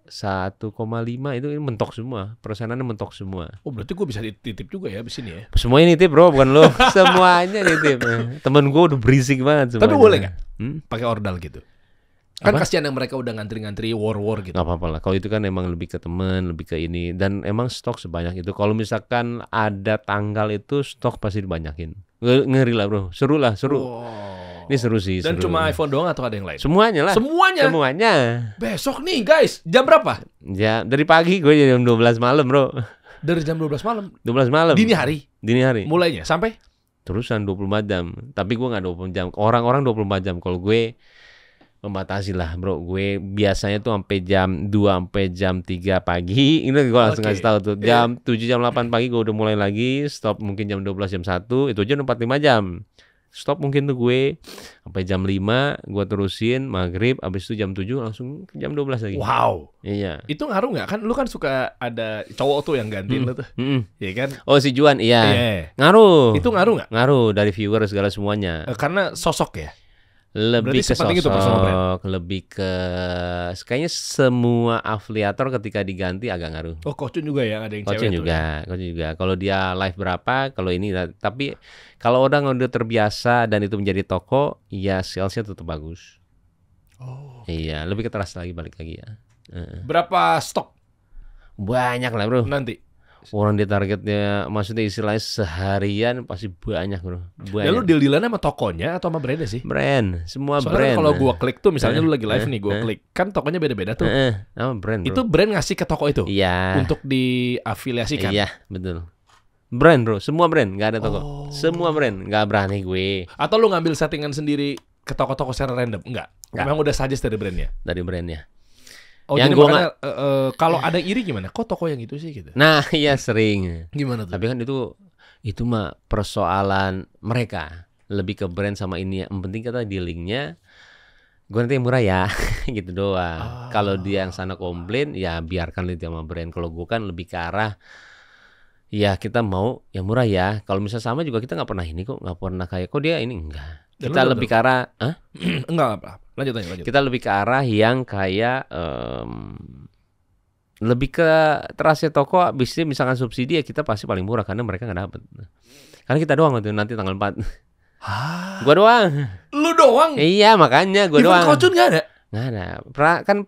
Speaker 1: 1,5 itu mentok semua, persenannya mentok semua.
Speaker 2: Oh berarti gue bisa titip juga ya di sini ya?
Speaker 1: Semuanya nitip bro, bukan lo. Semuanya nitip. Temen gue udah berisik banget semuanya.
Speaker 2: Tapi boleh nggak pakai ordal gitu? Kan kasihan yang mereka udah ngantri-ngantri war gitu.
Speaker 1: Gak apa-apa lah. Kalau itu kan emang lebih ke temen, lebih ke ini. Dan emang stok sebanyak itu. Kalau misalkan ada tanggal itu stok pasti dibanyakin. Ngeri lah bro. Seru lah, seru.
Speaker 2: Wow.
Speaker 1: Ini seru sih.
Speaker 2: Dan
Speaker 1: seru.
Speaker 2: cuma iPhone doang atau ada yang lain?
Speaker 1: Semuanya lah. Semuanya.
Speaker 2: Besok nih guys, jam berapa?
Speaker 1: Ya dari pagi gue jam 12 malam bro.
Speaker 2: Dari jam 12 malam?
Speaker 1: 12 malam.
Speaker 2: Dini hari?
Speaker 1: Dini hari.
Speaker 2: Mulainya sampai?
Speaker 1: Terusan 24 jam. Tapi gue gak 24 jam. Orang-orang 24 jam. Kalau gue membatasi lah bro, gue biasanya tuh sampai jam 2 sampai jam 3 pagi. Ini gue langsung ngasih tahu tuh. Jam 7 jam 8 pagi gue udah mulai lagi. Stop mungkin jam 12 jam 1. Itu aja 45 jam. Stop mungkin tuh gue sampai jam 5 gue terusin maghrib. Abis itu jam 7 langsung ke jam 12 lagi.
Speaker 2: Wow.
Speaker 1: Iya.
Speaker 2: Itu ngaruh nggak? Kan lu kan suka ada cowok tuh yang gantiin lu tuh. Iya kan?
Speaker 1: Oh si Juan iya. Ngaruh.
Speaker 2: Itu ngaruh nggak?
Speaker 1: Ngaruh dari viewer segala semuanya.
Speaker 2: Karena sosok ya.
Speaker 1: Lebih
Speaker 2: berarti
Speaker 1: ke sosok, lebih ke kayaknya semua afiliator ketika diganti agak ngaruh.
Speaker 2: Oh, Kocun juga ya, ada yang
Speaker 1: Kocun
Speaker 2: cewek
Speaker 1: juga, Kocun juga. Kalau dia live berapa, kalau ini, tapi kalau orang udah terbiasa dan itu menjadi toko, ya salesnya tetap bagus.
Speaker 2: Oh.
Speaker 1: Iya, lebih ke trust lagi balik lagi ya.
Speaker 2: Berapa stok?
Speaker 1: Banyak lah bro.
Speaker 2: Nanti.
Speaker 1: Orang dia targetnya, maksudnya istilahnya seharian pasti banyak bro.
Speaker 2: Ya lu deal-dealannya sama tokonya atau sama brandnya sih?
Speaker 1: Brand, semua
Speaker 2: soalnya
Speaker 1: brand.
Speaker 2: Kalau gua klik tuh, misalnya lu lagi live nih, gua klik, kan tokonya beda-beda tuh.
Speaker 1: Brand bro.
Speaker 2: Itu brand ngasih ke toko itu?
Speaker 1: Iya.
Speaker 2: Untuk diafiliasikan?
Speaker 1: Iya, betul. Brand bro, semua brand, nggak ada toko. Semua brand, nggak berani gue.
Speaker 2: Atau lu ngambil settingan sendiri ke toko-toko secara random? Enggak. Memang udah suggest dari brandnya?
Speaker 1: Dari brandnya.
Speaker 2: Oh, yang jadi makanya kalau ada iri gimana? Kok toko yang itu sih gitu?
Speaker 1: Nah, iya sering.
Speaker 2: Gimana tuh?
Speaker 1: Tapi kan itu mah persoalan mereka. Lebih ke brand sama ini. Yang penting kata dealingnya, gue nanti yang murah ya, gitu doang. Kalau dia yang sana komplain, ya biarkan itu sama brand. Kalau gue kan lebih ke arah, ya kita mau yang murah ya. Kalau misalnya sama juga kita nggak pernah ini kok, nggak pernah kayak kok dia ini enggak. Kita lebih ke arah,
Speaker 2: enggak apa. Lanjut.
Speaker 1: Kita lebih ke arah yang kayak lebih ke terasnya toko, bisnis misalkan subsidi ya kita pasti paling murah karena mereka nggak dapet. Karena kita doang tuh nanti tanggal 4. Gua doang.
Speaker 2: Lu doang?
Speaker 1: Iya makanya gua doang.
Speaker 2: Kocun nggak ada?
Speaker 1: Nggak ada. Kan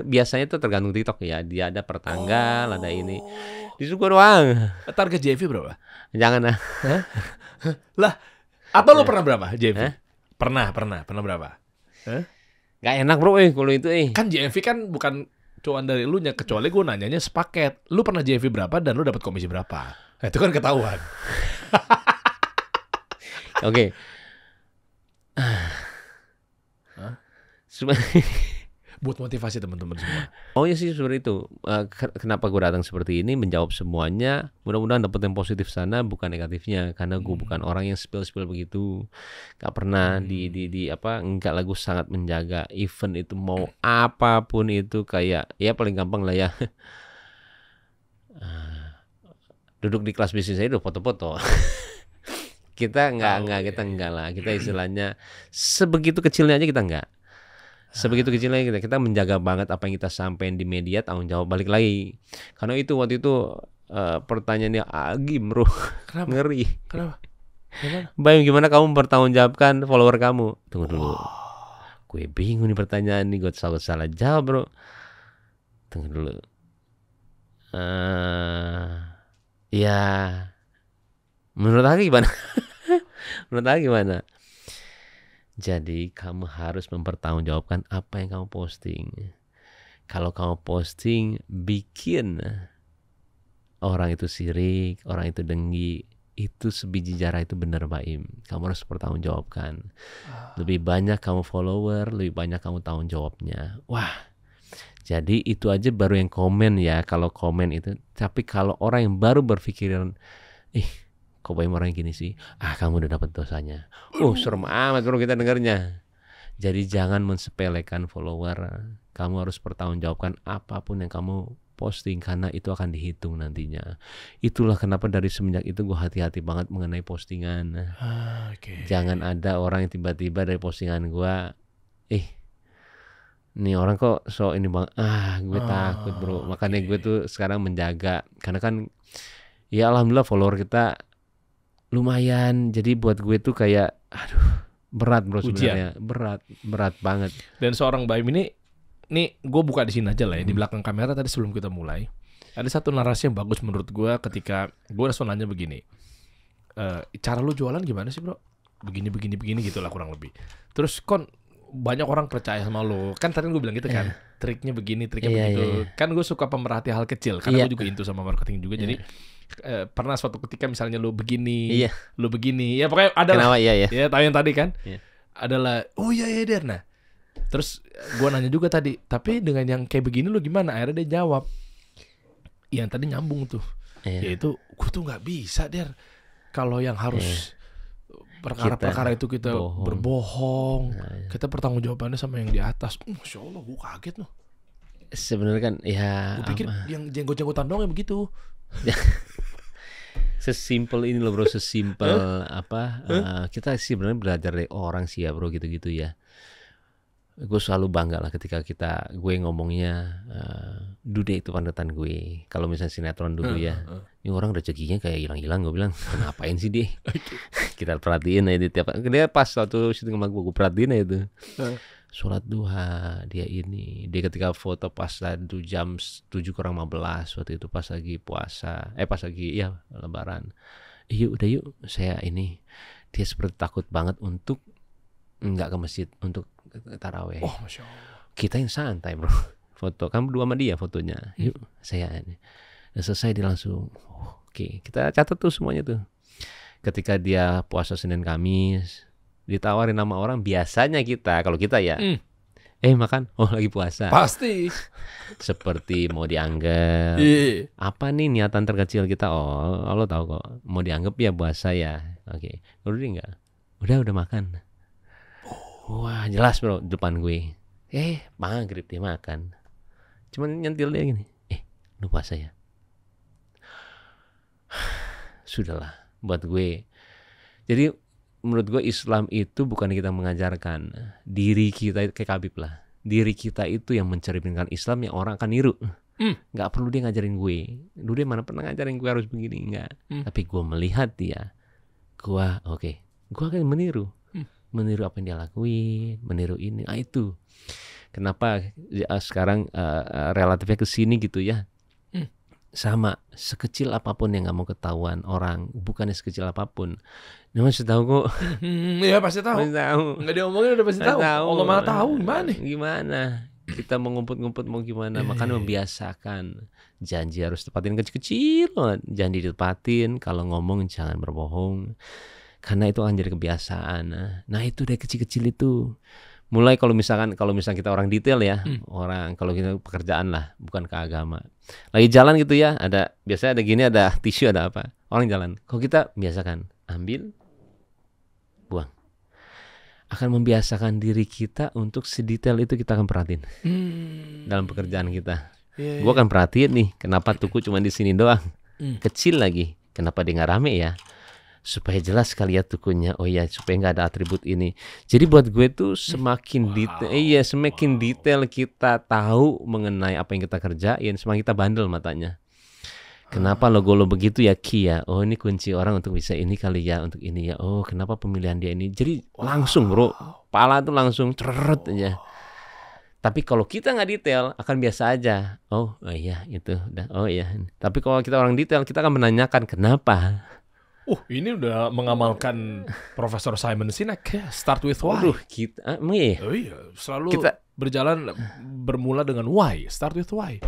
Speaker 1: biasanya tuh tergantung TikTok ya. Dia ada per tanggal, ada ini. Justru gua doang.
Speaker 2: Target JV berapa?
Speaker 1: Jangan lah.
Speaker 2: Lah. Atau lu pernah berapa JV? Pernah berapa?
Speaker 1: Gak enak bro kalau itu
Speaker 2: Kan JV kan bukan cuan dari lu nya, kecuali gue nanyanya sepaket. Lu pernah JV berapa dan lu dapat komisi berapa? Nah, itu kan ketahuan.
Speaker 1: Oke.
Speaker 2: Buat motivasi teman-teman semua.
Speaker 1: Oh ya sih seperti itu. Kenapa gue datang seperti ini, menjawab semuanya. Mudah-mudahan dapat yang positif sana, bukan negatifnya. Karena gue bukan orang yang spill begitu. Gak pernah enggak lah, gue sangat menjaga event itu mau apapun itu, kayak ya paling gampang lah ya. Duduk di kelas bisnis saya udah foto-foto. Kita enggak lah. Kita istilahnya sebegitu kecilnya aja kita enggak. Sebegitu kecilnya kita menjaga banget apa yang kita sampaikan di media, tanggung jawab balik lagi. Karena itu waktu itu pertanyaannya agim bro.
Speaker 2: Kenapa?
Speaker 1: Ngeri.
Speaker 2: Kenapa?
Speaker 1: Bayang gimana kamu mempertanggungjawabkan follower kamu? Tunggu dulu. Gue bingung nih pertanyaan ini, gue salah jawab bro. Tunggu dulu. Ya menurut aku gimana? Menurut aku gimana? Jadi kamu harus mempertanggungjawabkan apa yang kamu posting. Kalau kamu posting bikin orang itu sirik, orang itu dengki, itu sebiji jarah itu benar Baim. Kamu harus pertanggungjawabkan. Lebih banyak kamu follower, lebih banyak kamu tanggung jawabnya. Wah. Jadi itu aja baru yang komen ya. Kalau komen itu, tapi kalau orang yang baru berpikiran, kok Baim orang gini sih? Kamu udah dapat dosanya. Serem amat bro kita dengarnya. Jadi jangan mensepelekan follower. Kamu harus pertanggungjawabkan apapun yang kamu posting, karena itu akan dihitung nantinya. Itulah kenapa dari semenjak itu gue hati-hati banget mengenai postingan. Jangan ada orang yang tiba-tiba dari postingan gue, nih orang kok ini bang, gue takut bro. Makanya gue tuh sekarang menjaga, karena kan ya alhamdulillah follower kita lumayan, jadi buat gue tuh kayak berat bro sebenarnya. Berat banget. Dan
Speaker 2: seorang Baim ini gue buka di sini aja lah ya, di belakang kamera tadi sebelum kita mulai. Ada satu narasi yang bagus menurut gue ketika gue langsung nanya begini, cara lu jualan gimana sih bro? Begini gitu lah kurang lebih. Terus banyak orang percaya sama lo. Kan tadi gue bilang gitu kan, triknya begini, begitu. Kan gue suka pemerhati hal kecil, karena gue juga into sama marketing juga. Jadi pernah suatu ketika misalnya lu begini, ya pokoknya adalah ya tahu yang tadi kan, adalah Der. Nah terus gue nanya juga tadi, tapi dengan yang kayak begini lu gimana? Akhirnya dia jawab yang tadi nyambung tuh, yaitu gue tuh nggak bisa Der, kalau yang harus perkara-perkara itu kita berbohong, kita pertanggungjawabannya sama yang di atas. Masya Allah, gue kaget loh.
Speaker 1: Sebenarnya kan ya,
Speaker 2: gue pikir yang jenggot-jenggotan doang yang begitu.
Speaker 1: Sesimpel ini loh bro, sesimpel kita sih sebenarnya belajar dari orang sih ya bro, gitu-gitu ya. gue selalu bangga lah ketika gue ngomongnya Dude itu panutan gue. Kalau misalnya sinetron dulu ya, ini orang rezekinya kayak hilang-hilang. Gue bilang, ngapain sih dia? Kita perhatiin aja tiap dia pas waktu syuting sama gue perhatiin aja itu. Sholat duha, dia ketika foto pas 1 jam 7:15 waktu itu pas lagi puasa, pas lagi lebaran. Udah yuk, saya ini. Dia seperti takut banget untuk nggak ke masjid untuk taraweh.
Speaker 2: Oh, Masya Allah.
Speaker 1: Kita yang santai bro, foto kan berdua sama dia fotonya. Yuk saya ini. Dan selesai dia langsung, oke, kita catat tuh semuanya tuh. Ketika dia puasa Senin Kamis, ditawarin nama orang, biasanya kalau kita ya, makan, lagi puasa.
Speaker 2: Pasti.
Speaker 1: Seperti mau dianggap, apa nih niatan terkecil kita? Allah tahu kok, mau dianggap ya puasa ya. Oke, udah enggak? Udah makan. Wah jelas bro depan gue. Maghrib dia makan. Cuman nyentil dia gini. Lu puasa ya? Sudahlah buat gue. Jadi menurut gue Islam itu bukan kita mengajarkan diri kita kayak Habib lah. Diri kita itu yang mencerminkan Islam yang orang akan niru. Nggak perlu dia ngajarin gue. Dulu dia mana pernah ngajarin gue harus begini, enggak. Tapi gue melihat dia, gue akan meniru apa yang dia lakuin, meniru ini. Itu kenapa sekarang relatifnya ke sini gitu ya. Sama sekecil apapun yang nggak mau ketahuan orang, bukannya sekecil apapun. Memang setahu kok.
Speaker 2: Ya pasti tahu. Nggak diomongin udah pasti tahu. Allah Maha tahu gimana. Kita mau ngumpet-ngumpet mau gimana. Makanya membiasakan janji harus tepatin kecil-kecil. Janji ditepatin. Kalau ngomong jangan berbohong. Karena itu akan jadi kebiasaan. Nah itu dari kecil-kecil itu. Mulai kalau misalnya kita orang detail ya, orang kalau kita pekerjaan lah, bukan ke agama. Lagi jalan gitu ya, biasanya ada gini, ada tisu, ada apa. Orang jalan. Kalau kita biasakan, ambil, buang. Akan membiasakan diri kita untuk sedetail itu kita akan perhatiin dalam pekerjaan kita. Gua akan perhatiin nih, kenapa tuku cuma di sini doang, kecil lagi, kenapa dia nggak rame ya? Supaya jelas sekali ya tukunya. Supaya nggak ada atribut ini. Jadi buat gue tuh semakin detail kita tahu mengenai apa yang kita kerjain, semakin kita bandel matanya. Kenapa logo lo begitu ya Ki ya? Ini kunci orang untuk bisa ini kali ya, untuk ini ya. Kenapa pemilihan dia ini? Jadi langsung bro, pala tuh langsung cerut aja. Tapi kalau kita nggak detail akan biasa aja. Itu udah. Tapi kalau kita orang detail, kita akan menanyakan kenapa. Ini udah mengamalkan Profesor Simon Sinek ya. Start with why.
Speaker 1: Kita
Speaker 2: selalu berjalan bermula dengan why. Start with why.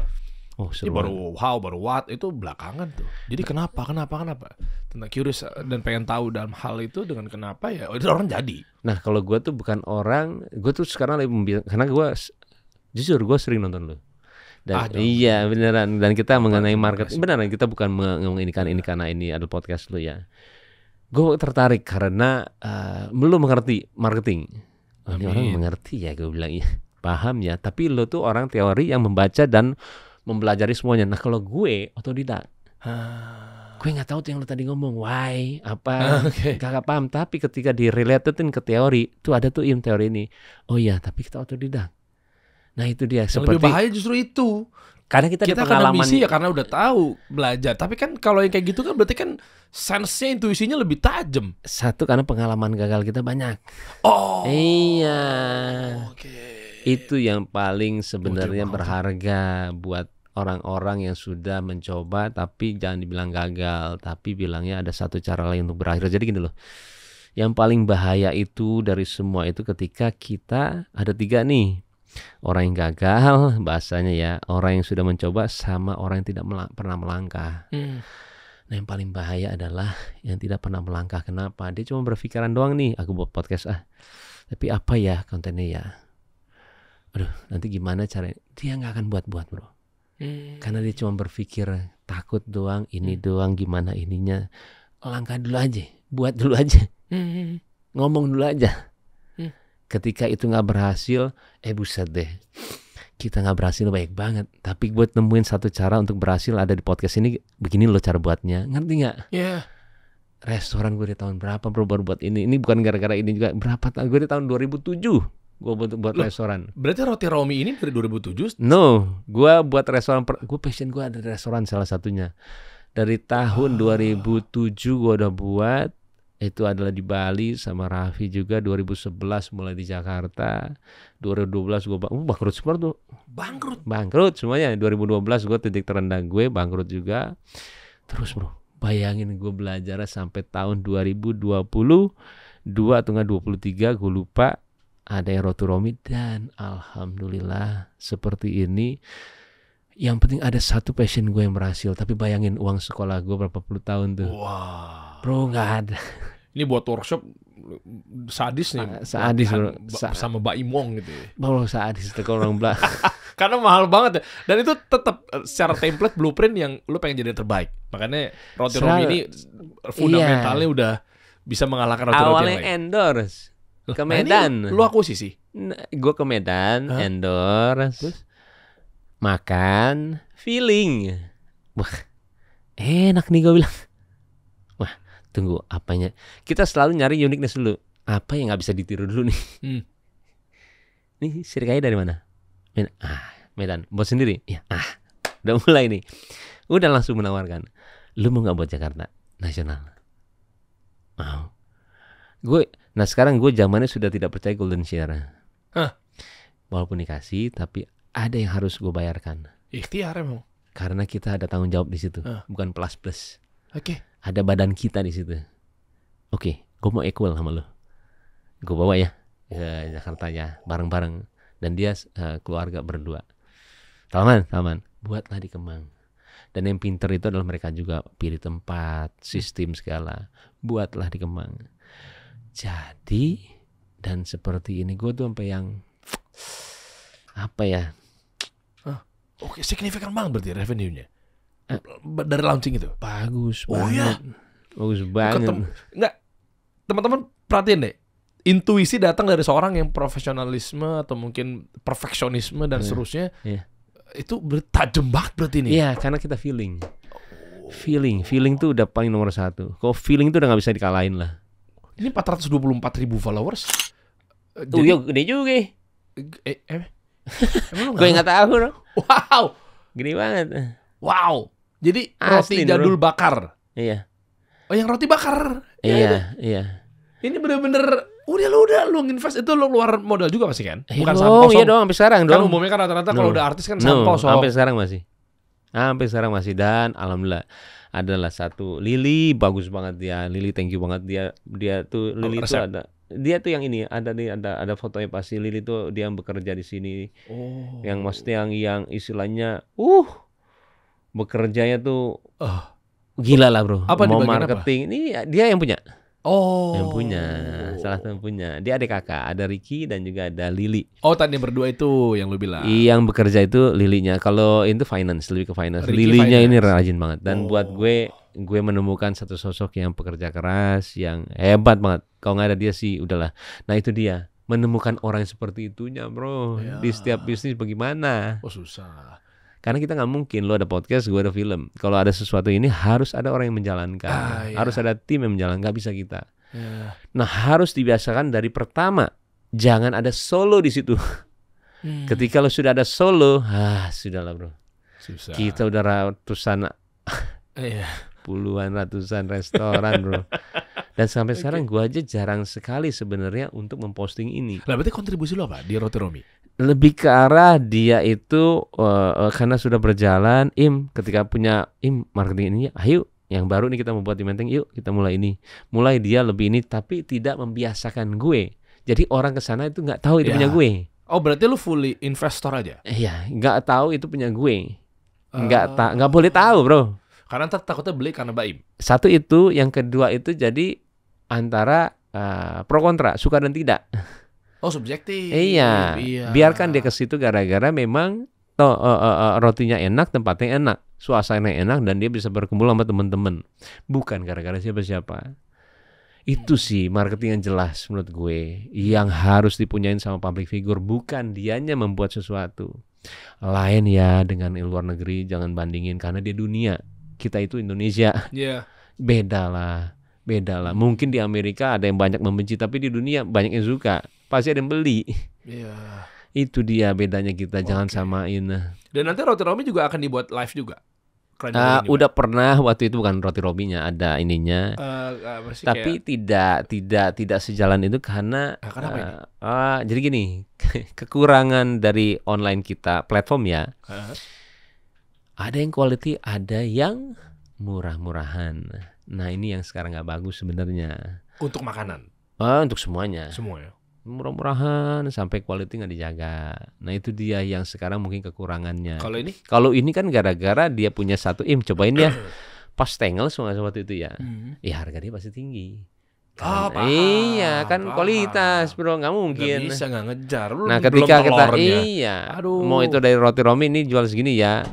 Speaker 2: Baru how, baru what itu belakangan tuh. Jadi kenapa? Tentang curious dan pengen tahu dalam hal itu dengan kenapa ya. Itu orang jadi. Nah
Speaker 1: kalau gue tuh bukan orang, gue tuh sekarang lebih karena gue jujur gue sering nonton lo. Dan iya beneran, dan kita mengenai market beneran, kita bukan menginikan ini karena ini ada podcast lu ya. Gue tertarik karena belum mengerti marketing. Ini orang mengerti ya, gue bilang ya, paham ya. Tapi lo tuh orang teori yang membaca dan mempelajari semuanya. Nah kalau gue otodidak, gue nggak tahu tuh yang lo tadi ngomong why apa, gak paham. Tapi ketika direlatein ke teori, tuh ada tuh teori ini. Tapi kita otodidak. Nah itu dia.
Speaker 2: Yang lebih bahaya justru itu.
Speaker 1: Karena kita ada pengalaman.
Speaker 2: Misi ya karena udah tahu belajar. Tapi kan kalau yang kayak gitu kan berarti kan sense-nya, intuisinya lebih tajam.
Speaker 1: Satu karena pengalaman gagal kita banyak. Iya. Itu yang paling sebenarnya berharga buat orang-orang yang sudah mencoba tapi jangan dibilang gagal, tapi bilangnya ada satu cara lain untuk berakhir. Jadi gini loh. Yang paling bahaya itu dari semua itu ketika kita ada 3 nih. Orang yang gagal bahasanya ya, orang yang sudah mencoba sama orang yang tidak pernah melangkah. Nah yang paling bahaya adalah yang tidak pernah melangkah. Kenapa? Dia cuma berpikiran doang nih, aku buat podcast tapi apa ya kontennya ya, nanti gimana caranya. Dia gak akan buat bro. Karena dia cuma berpikir takut doang, ini doang, gimana ininya. Langkah dulu aja, buat dulu aja, ngomong dulu aja. Ketika itu gak berhasil, buset deh, kita gak berhasil baik banget. Tapi buat nemuin satu cara untuk berhasil ada di podcast ini. Begini loh cara buatnya, ngerti gak? Restoran gue di tahun berapa bro baru buat ini. Ini bukan gara-gara ini juga. Berapa tahun gue di tahun 2007 Gue buat restoran.
Speaker 2: Berarti Roti Romi ini dari 2007?
Speaker 1: No, gue buat restoran. Gue passion gue ada restoran salah satunya. Dari tahun 2007 gue udah buat. Itu adalah di Bali sama Raffi juga. 2011 mulai di Jakarta. 2012 gue bangkrut semua tuh. Bangkrut semuanya. 2012 gue titik terendah gue bangkrut juga. Terus bro, bayangin gue belajar sampai tahun 2022 atau nggak 23 gue lupa. Ada yang Roti Romi dan alhamdulillah seperti ini. Yang penting ada satu passion gue yang berhasil. Tapi bayangin uang sekolah gue berapa puluh tahun tuh.
Speaker 2: Wah.
Speaker 1: Bro nggak ada.
Speaker 2: Ini buat workshop sadis nih.
Speaker 1: Sadis bro.
Speaker 2: Sama Mbak Imong gitu ya.
Speaker 1: Bro sadis kalau orang bilang.
Speaker 2: Karena mahal banget ya. Dan itu tetap secara template blueprint yang lu pengen jadi yang terbaik. Makanya Roti Romi ini fundamentalnya udah bisa mengalahkan roti-roti yang lain.
Speaker 1: Awalnya endorse ke Medan.
Speaker 2: Lu akuisisi?
Speaker 1: Gue ke Medan, endorse. Terus? Makan, feeling. Wah, enak nih gue bilang. Wah, tunggu apanya. Kita selalu nyari uniqueness dulu. Apa yang gak bisa ditiru dulu nih. Nih sirikaya dari mana? Medan. Buat sendiri? Ya. Udah mulai nih. Udah langsung menawarkan. Lu mau gak buat Jakarta? Nasional. Mau. Nah sekarang gue zamannya sudah tidak percaya golden share. Walaupun dikasih, tapi ada yang harus gue bayarkan.
Speaker 2: Ikhtiar emang.
Speaker 1: Karena kita ada tanggung jawab di situ, bukan plus.
Speaker 2: Oke.
Speaker 1: Ada badan kita di situ. Oke, gue mau equal sama lo. Gue bawa ya ke Jakarta ya, bareng-bareng. Dan dia keluarga berdua. Salman, buatlah di Kemang. Dan yang pinter itu adalah mereka juga pilih tempat, sistem segala. Buatlah di Kemang. Jadi dan seperti ini gue tuh sampai yang apa ya?
Speaker 2: Oke, signifikan banget berarti revenue-nya. Dari launching itu.
Speaker 1: Bagus
Speaker 2: banget.
Speaker 1: Ya? Bagus banget.
Speaker 2: Enggak. Teman-teman perhatiin deh. Intuisi datang dari seorang yang profesionalisme atau mungkin perfeksionisme dan seterusnya. Itu tajam banget berarti ini.
Speaker 1: Iya, karena kita feeling. Feeling tuh udah paling nomor satu. Kalau feeling tuh udah gak bisa dikalahin lah.
Speaker 2: Ini 424.000 followers.
Speaker 1: Jadi gede juga.
Speaker 2: Gue
Speaker 1: nggak tahu dong.
Speaker 2: Wow,
Speaker 1: gede banget.
Speaker 2: Wow. Jadi roti jadul bakar.
Speaker 1: Iya.
Speaker 2: Oh yang roti bakar.
Speaker 1: Iya.
Speaker 2: Ini bener-bener udah lu invest itu lu keluar modal juga masih kan?
Speaker 1: Bukan sampo. Iya dong, sampai sekarang dong.
Speaker 2: Kan umumnya kan rata-rata kalau udah artis kan sampo.
Speaker 1: Sampai sekarang masih. Dan alhamdulillah adalah satu Lily, bagus banget dia. Lily thank you banget dia tuh Lily itu ada. Dia tuh yang ini ada fotonya pasti Lily tuh dia yang bekerja di sini. Yang maksudnya yang istilahnya bekerjanya tuh gila lah bro. Mau marketing ini dia yang punya. Yang punya, salah satu yang punya. Dia ada kakak, ada Ricky dan juga ada Lily.
Speaker 2: Tadi berdua itu yang lu bilang.
Speaker 1: Yang bekerja itu Lilynya. Kalau itu finance, lebih ke finance. Lilynya ini rajin banget. Dan buat gue menemukan satu sosok yang pekerja keras, yang hebat banget. Kalau nggak ada dia sih, udahlah. Nah itu dia, menemukan orang yang seperti itunya, bro. Di setiap bisnis bagaimana?
Speaker 2: Susah.
Speaker 1: Karena kita nggak mungkin, lo ada podcast, gue ada film. Kalau ada sesuatu ini harus ada orang yang menjalankan, harus ada tim yang menjalankan, nggak bisa kita. Nah harus dibiasakan dari pertama, jangan ada solo di situ. Ketika lo sudah ada solo, sudahlah bro. Susah. Kita udah ratusan, puluhan ratusan restoran bro. Dan sampai sekarang gue aja jarang sekali sebenarnya untuk memposting ini.
Speaker 2: Lah berarti kontribusi lo apa di Roti Romi?
Speaker 1: Lebih ke arah dia itu karena sudah berjalan, ketika punya marketing ini, ayo yang baru nih kita membuat di Menteng, yuk kita mulai ini. Mulai dia lebih ini, tapi tidak membiasakan gue. Jadi orang kesana itu nggak tahu itu punya gue.
Speaker 2: Oh berarti lu fully investor aja?
Speaker 1: Iya, nggak tahu itu punya gue. Nggak boleh tahu bro.
Speaker 2: Karena ntar takutnya beli karena Baim.
Speaker 1: Satu itu, yang kedua itu jadi antara pro kontra, suka dan tidak.
Speaker 2: Subjektif.
Speaker 1: Iya. Biarkan dia ke situ gara-gara memang rotinya enak, tempatnya enak, suasana enak, dan dia bisa berkumpul sama teman-teman. Bukan gara-gara siapa-siapa. Itu sih marketing yang jelas menurut gue, yang harus dipunyain sama public figure, bukan dianya membuat sesuatu. Lain ya dengan luar negeri, jangan bandingin karena dia dunia. Kita itu Indonesia. Beda lah. Mungkin di Amerika ada yang banyak membenci, tapi di dunia banyak yang suka. Pasti ada yang beli.
Speaker 2: Iya.
Speaker 1: Itu dia bedanya kita, jangan samain.
Speaker 2: Dan nanti Roti Romi juga akan dibuat live juga.
Speaker 1: Udah pernah waktu itu, bukan Roti Rominya, ada ininya. Tapi
Speaker 2: kayak...
Speaker 1: tidak sejalan itu karena
Speaker 2: kenapa ini?
Speaker 1: Jadi gini, kekurangan dari online kita platform ya. Ada yang quality, ada yang murah-murahan. Nah, ini yang sekarang nggak bagus sebenarnya.
Speaker 2: Untuk makanan.
Speaker 1: Untuk semuanya.
Speaker 2: Semua ya.
Speaker 1: Murah-murahan sampai quality nggak dijaga. Nah, itu dia yang sekarang mungkin kekurangannya.
Speaker 2: Kalau
Speaker 1: ini kan gara-gara dia punya satu cobain ya pas tengel semua waktu itu ya. Ya harga dia pasti tinggi. Kan, iya kan kualitas bro, nggak mungkin.
Speaker 2: Nggak bisa nggak ngejar.
Speaker 1: Nah ketika kita mau itu dari Roti Romi ini jual segini ya,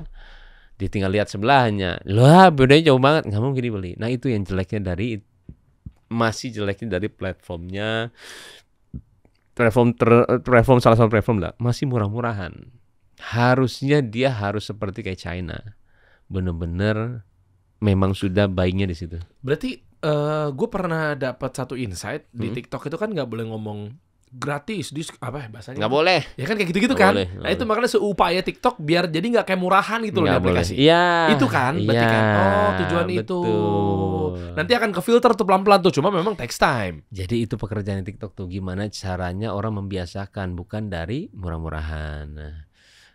Speaker 1: ditinggal lihat sebelahnya, lah bedanya jauh banget, nggak mungkin dibeli. Nah itu yang jeleknya masih jeleknya dari platformnya. Platform salah satu platform lah masih murah-murahan. Harusnya dia harus seperti kayak China, bener-bener memang sudah baiknya di situ.
Speaker 2: Berarti gue pernah dapat satu insight di TikTok itu kan nggak boleh ngomong gratis, bahasanya?
Speaker 1: Nggak boleh.
Speaker 2: Ya kan kayak gitu-gitu kan. Nah itu makanya seupaya TikTok biar jadi nggak kayak murahan gitu loh di aplikasi.
Speaker 1: Iya.
Speaker 2: Itu kan berarti kan. Tujuan betul. Itu. Nanti akan ke filter tuh pelan-pelan tuh. Cuma memang takes time.
Speaker 1: Jadi itu pekerjaan TikTok tuh, gimana caranya orang membiasakan, bukan dari murah-murahan.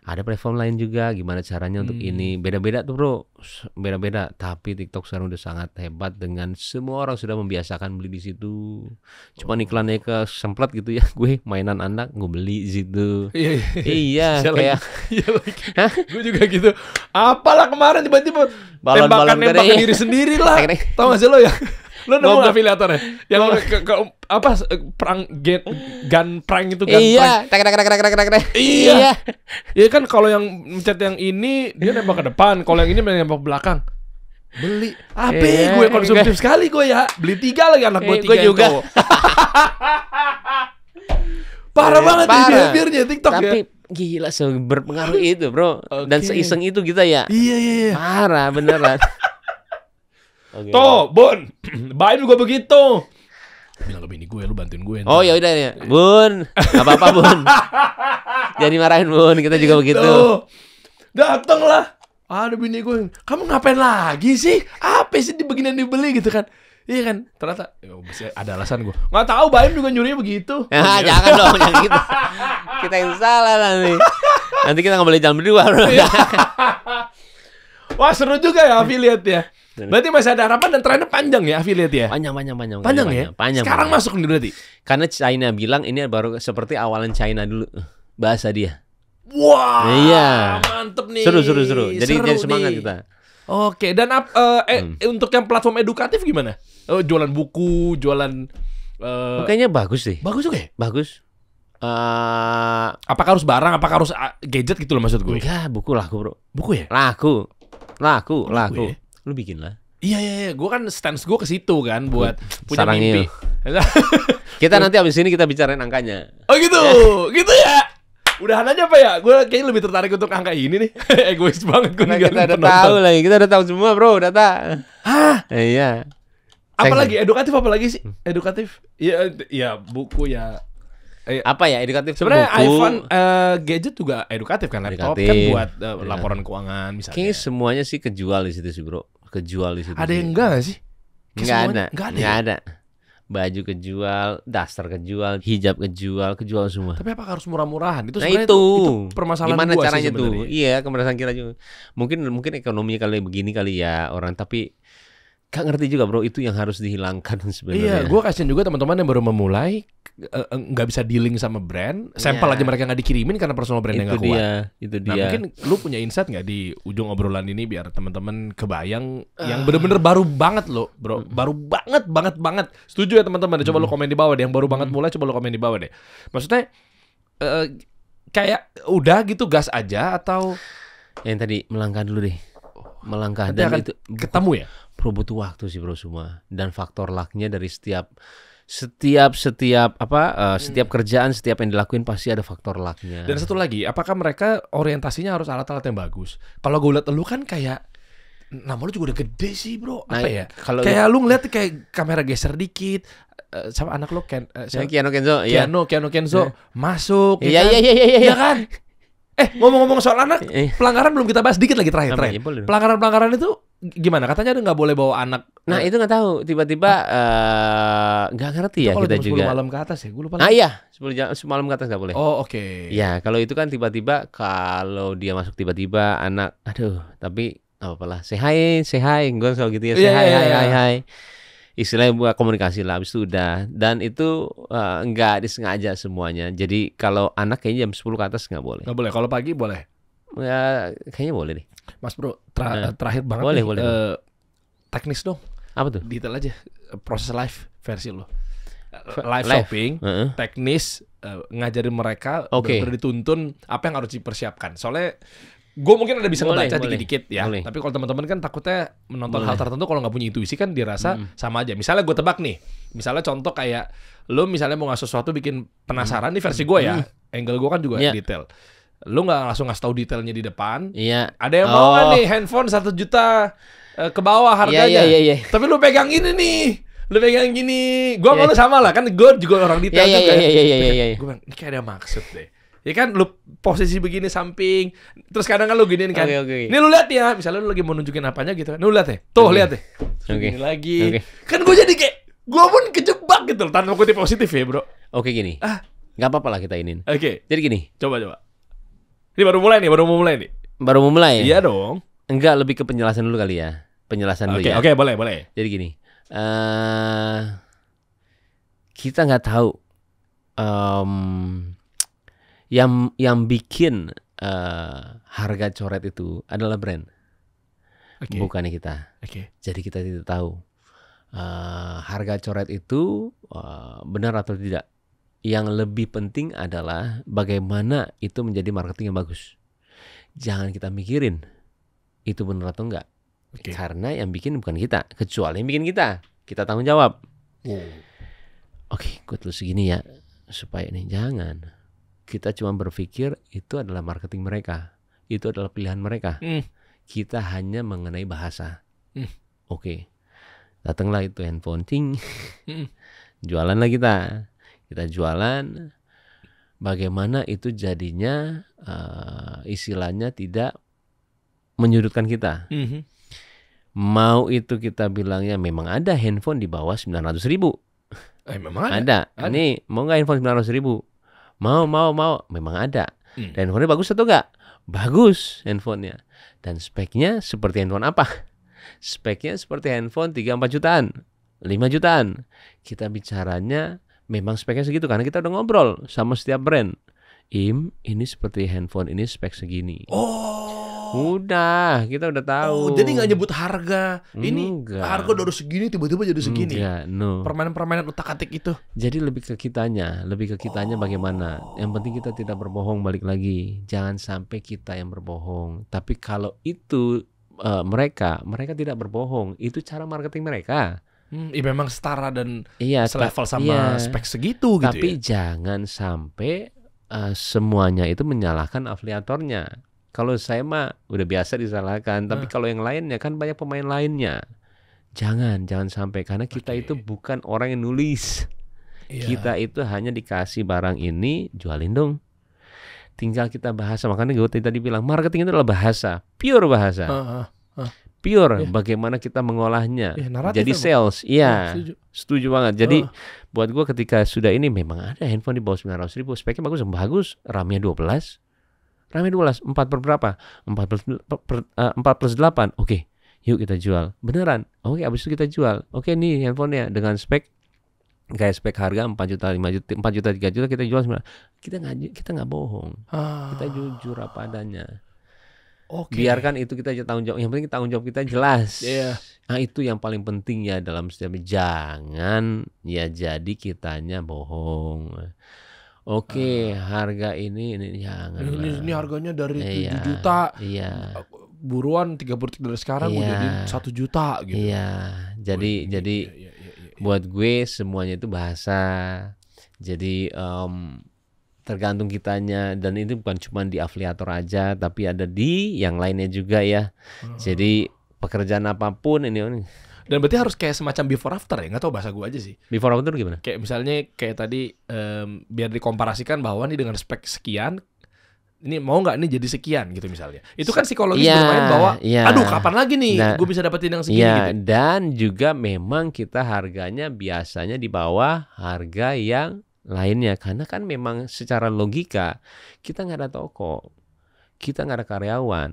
Speaker 1: Ada platform lain juga, gimana caranya untuk ini. Beda-beda tuh bro, beda-beda. Tapi TikTok sekarang udah sangat hebat dengan semua orang sudah membiasakan beli di situ. Cuma iklannya ke semplet gitu ya, gue mainan anak gue beli di situ. Iya kayak.
Speaker 2: Gue juga gitu. Apalah kemarin tiba-tiba tembakan diri sendiri lah. Tahu gak sih lo ya? Lo nemu afiliatornya yang perang gun prank itu gun prank. Iya. Iya kan kalau yang mencet yang ini dia nembak ke depan, kalau yang ini nembak ke belakang. Beli. Gue konsumtif sekali gue ya. Beli 3 lagi anak gue 3
Speaker 1: gue juga.
Speaker 2: Parah banget behaviornya TikTok ya.
Speaker 1: Tapi gila berpengaruh itu bro. Dan seiseng itu kita ya.
Speaker 2: Iya.
Speaker 1: Parah beneran.
Speaker 2: Tuh, Bun, Baim juga begitu. Bilang ke bini gue, lu bantuin gue.
Speaker 1: Oh ya udah ya, Bun, nggak apa-apa Bun. Jangan dimarahin Bun, kita juga begitu.
Speaker 2: Dateng lah, ada bini gue. Kamu ngapain lagi sih? Apa sih di beginian dibeli gitu kan? Iya kan, ternyata ada alasan gue. Nggak tahu, Baim juga nyurinya begitu.
Speaker 1: Jangan dong, jangan gitu. Kita yang salah nanti. Nanti kita nggak boleh jalan berdua bro.
Speaker 2: Wah seru juga ya affiliate ya. Berarti masih ada harapan dan trennya panjang ya affiliate ya?
Speaker 1: Panjang ya?
Speaker 2: Sekarang masuk nih berarti?
Speaker 1: Karena China bilang ini baru seperti awalan China dulu. Bahasa dia.
Speaker 2: Wah,
Speaker 1: iya.
Speaker 2: Mantep nih.
Speaker 1: Seru. Jadi semangat kita.
Speaker 2: Oke, dan untuk yang platform edukatif gimana? Jualan buku, jualan...
Speaker 1: Kayaknya bagus sih.
Speaker 2: Bagus juga ya?
Speaker 1: Bagus.
Speaker 2: Apakah harus barang, apakah harus gadget gitu loh maksud gue?
Speaker 1: Enggak, buku laku bro.
Speaker 2: Buku ya?
Speaker 1: Laku.
Speaker 2: Ya?
Speaker 1: Lu bikin lah.
Speaker 2: Iya. Gue kan stance gue ke situ kan buat punya
Speaker 1: mimpi. Kita nanti abis ini kita bicarain angkanya.
Speaker 2: Oh gitu, gitu ya. Udahan aja Pak ya. Gue kayaknya lebih tertarik untuk angka ini nih. Egois banget gue.
Speaker 1: Kita udah tahu lagi. Kita udah tahu semua bro data.
Speaker 2: Hah?
Speaker 1: Iya.
Speaker 2: Apalagi edukatif apalagi sih? Edukatif. Ya buku ya.
Speaker 1: Apa ya edukatif?
Speaker 2: Sebenarnya iPhone gadget juga edukatif kan, laptop kan buat laporan keuangan misalnya.
Speaker 1: Kayaknya semuanya sih kejual di situ sih bro, kejual di situ.
Speaker 2: Ada yang enggak gak sih?
Speaker 1: Nggak ada. Baju kejual, daster kejual, hijab kejual semua.
Speaker 2: Tapi apakah harus murah-murahan? Itu
Speaker 1: sebenarnya
Speaker 2: itu permasalahan
Speaker 1: gimana
Speaker 2: gua
Speaker 1: caranya
Speaker 2: sih sebenarnya.
Speaker 1: tuh? Iya, kemerdekaan kita juga. Mungkin ekonominya kali begini kali ya orang, tapi gak ngerti juga bro, itu yang harus dihilangkan sebenarnya.
Speaker 2: Iya, gue kasihan juga teman-teman yang baru memulai nggak bisa dealing sama brand, sampel aja mereka nggak dikirimin karena personal brandnya nggak kuat.
Speaker 1: Itu dia.
Speaker 2: Nah mungkin lu punya insight nggak di ujung obrolan ini biar teman-teman kebayang yang bener-bener baru banget lo, bro, baru banget. Setuju ya teman-teman? Coba lu komen di bawah deh. Yang baru banget mulai, coba lu komen di bawah deh. Maksudnya kayak udah gitu gas aja atau
Speaker 1: yang tadi melangkah dulu deh. Melangkah
Speaker 2: dan
Speaker 1: itu
Speaker 2: ketemu ya?
Speaker 1: Bro, butuh waktu sih bro semua, dan faktor lucknya dari setiap kerjaan, setiap yang dilakuin pasti ada faktor lucknya.
Speaker 2: Dan satu lagi, apakah mereka orientasinya harus alat-alat yang bagus? Kalau gue liat lu kan kayak nama lu juga udah gede sih bro.
Speaker 1: Nah,
Speaker 2: Apa ya?
Speaker 1: kalau
Speaker 2: Kayak lu ngeliat kayak kamera geser dikit. Sama anak lu
Speaker 1: Keanu Kenzo, iya.
Speaker 2: Keanu Kenzo masuk.
Speaker 1: Iya,
Speaker 2: kan?
Speaker 1: iya.
Speaker 2: Iya kan? Ngomong-ngomong soal anak, pelanggaran belum kita bahas, dikit lagi terakhir.
Speaker 1: Ya,
Speaker 2: Pelanggaran itu gimana? Katanya ada nggak boleh bawa anak.
Speaker 1: Nah itu nggak tahu, tiba-tiba nggak ngerti ya kita juga.
Speaker 2: 10 malam ke atas ya, gue lupa.
Speaker 1: Nah iya, 10 malam ke atas nggak boleh.
Speaker 2: Oh oke.
Speaker 1: Ya kalau itu kan tiba-tiba, kalau dia masuk tiba-tiba anak, aduh, tapi apalah, say hi, gue selalu gitu ya, say hi. Istilahnya buat komunikasi lah, habis itu udah. Dan itu nggak disengaja semuanya. Jadi kalau anak kayaknya jam 10 ke atas nggak boleh.
Speaker 2: Nggak boleh, kalau pagi boleh.
Speaker 1: Ya kayaknya boleh deh.
Speaker 2: Mas bro, terakhir banget
Speaker 1: boleh,
Speaker 2: nih,
Speaker 1: boleh.
Speaker 2: teknis dong.
Speaker 1: Apa tuh?
Speaker 2: Detail aja, proses live versi lo. Live shopping, teknis, ngajarin mereka, benar-benar dituntun apa yang harus dipersiapkan. Soalnya gue mungkin ada bisa ngebaca dikit-dikit ya. Boleh. Tapi kalau teman-teman kan takutnya menonton hal tertentu kalau nggak punya intuisi kan dirasa sama aja. Misalnya gue tebak nih, misalnya contoh kayak lo misalnya mau ngasih sesuatu bikin penasaran nih versi gue ya, angle gue kan juga detail. Lo nggak langsung ngasih tahu detailnya di depan.
Speaker 1: Iya.
Speaker 2: Ada yang mau nggak nih handphone 1 juta ke bawah harganya?
Speaker 1: Iya.
Speaker 2: Tapi lo pegang ini nih. Lu pegang gini, gue malu sama lah, kan gue juga orang detail juga.
Speaker 1: Iya.
Speaker 2: Gue bilang, ini kayak ada maksud deh. Ya kan, lu posisi begini samping, terus kadang kan lu giniin kan.
Speaker 1: Okay.
Speaker 2: Ini lu lihat ya, misalnya lu lagi mau nunjukin apanya gitu kan. Lu lihat ya, tuh lihat deh. Gini lagi. Kan gue jadi kayak, gue pun kejebak gitu loh, tanpa kutip positif ya bro.
Speaker 1: Oke gini, nggak apa-apa lah kita inin.
Speaker 2: Oke.
Speaker 1: Jadi gini.
Speaker 2: Coba. Ini baru mulai nih.
Speaker 1: Baru mau mulai?
Speaker 2: Iya dong.
Speaker 1: Enggak, lebih ke penjelasan dulu kali ya. Penjelasan dulu ya.
Speaker 2: Oke, boleh.
Speaker 1: Jadi gini. Kita nggak tahu yang bikin harga coret itu adalah brand, bukannya kita. Jadi kita tidak tahu harga coret itu benar atau tidak. Yang lebih penting adalah bagaimana itu menjadi marketing yang bagus. Jangan kita mikirin itu benar atau enggak. Karena yang bikin bukan kita, kecuali yang bikin kita tanggung jawab. Oke, gue tulis segini ya, supaya ini jangan. Kita cuma berpikir itu adalah marketing mereka, itu adalah pilihan mereka. Kita hanya mengenai bahasa. Oke, datanglah itu handphone, ting, jualanlah kita jualan. Bagaimana itu jadinya istilahnya tidak menyudutkan kita. Mau itu kita bilangnya memang ada handphone di bawah 900.000.
Speaker 2: Memang
Speaker 1: ada. Ini mau nggak handphone 900.000? Mau. Memang ada. Dan handphonenya bagus atau enggak? Bagus handphonenya. Dan speknya seperti handphone apa? Speknya seperti handphone 3-4 jutaan, 5 jutaan. Kita bicaranya memang speknya segitu karena kita udah ngobrol sama setiap brand. Ini seperti handphone ini spek segini. Udah, kita udah tahu.
Speaker 2: Jadi nggak nyebut harga. Ini harga udah segini, tiba-tiba jadi segini. Permainan-permainan utak-atik itu.
Speaker 1: Jadi lebih ke kitanya bagaimana. Yang penting kita tidak berbohong, balik lagi. Jangan sampai kita yang berbohong. Tapi kalau itu mereka tidak berbohong, itu cara marketing mereka.
Speaker 2: Memang setara dan selevel sama spek segitu gitu.
Speaker 1: Tapi jangan sampai semuanya itu menyalahkan afiliatornya. Kalau saya mah udah biasa disalahkan, tapi kalau yang lainnya kan banyak pemain lainnya. Jangan sampai, karena kita itu bukan orang yang nulis. Kita itu hanya dikasih barang ini, jualin dong. Tinggal kita bahasa. Makanya gue tadi bilang marketing itu adalah bahasa, pure bahasa. Pure, bagaimana kita mengolahnya. Jadi sales. Iya, setuju banget. Jadi buat gue ketika sudah ini memang ada handphone di bawah 900.000, speknya bagus, RAM-nya 12. RAM-nya 12, 4 per berapa? 4 plus 8. Oke, yuk kita jual. Beneran? Oke, abis itu kita jual. Oke, nih handphonenya dengan spek kayak spek harga 4 juta, 5 juta, 4 juta, 3 juta kita jual 9. Kita nggak bohong. Kita jujur apa adanya. Biarkan itu kita tanggung jawab. Yang penting tanggung jawab kita jelas. Nah, itu yang paling penting ya dalam setiap. Jangan ya jadi kitanya bohong. Harga ini jangan.
Speaker 2: Ini harganya dari 7 juta. Buruan 30 dari sekarang udah jadi 1 juta gitu.
Speaker 1: Jadi buat gue semuanya itu bahasa. Jadi tergantung kitanya, dan itu bukan cuma di afiliator aja, tapi ada di yang lainnya juga ya. Jadi pekerjaan apapun ini.
Speaker 2: Dan berarti harus kayak semacam before after ya? Nggak tahu bahasa gue aja sih.
Speaker 1: Before after gimana?
Speaker 2: Kayak misalnya kayak tadi biar dikomparasikan bahwa nih dengan spek sekian, ini mau nggak nih jadi sekian gitu misalnya. Itu kan psikologis bermain bahwa, aduh kapan lagi nih gue bisa dapetin yang segini gitu.
Speaker 1: Dan juga memang kita harganya biasanya di bawah harga yang lainnya. Karena kan memang secara logika kita nggak ada toko. Kita nggak ada karyawan,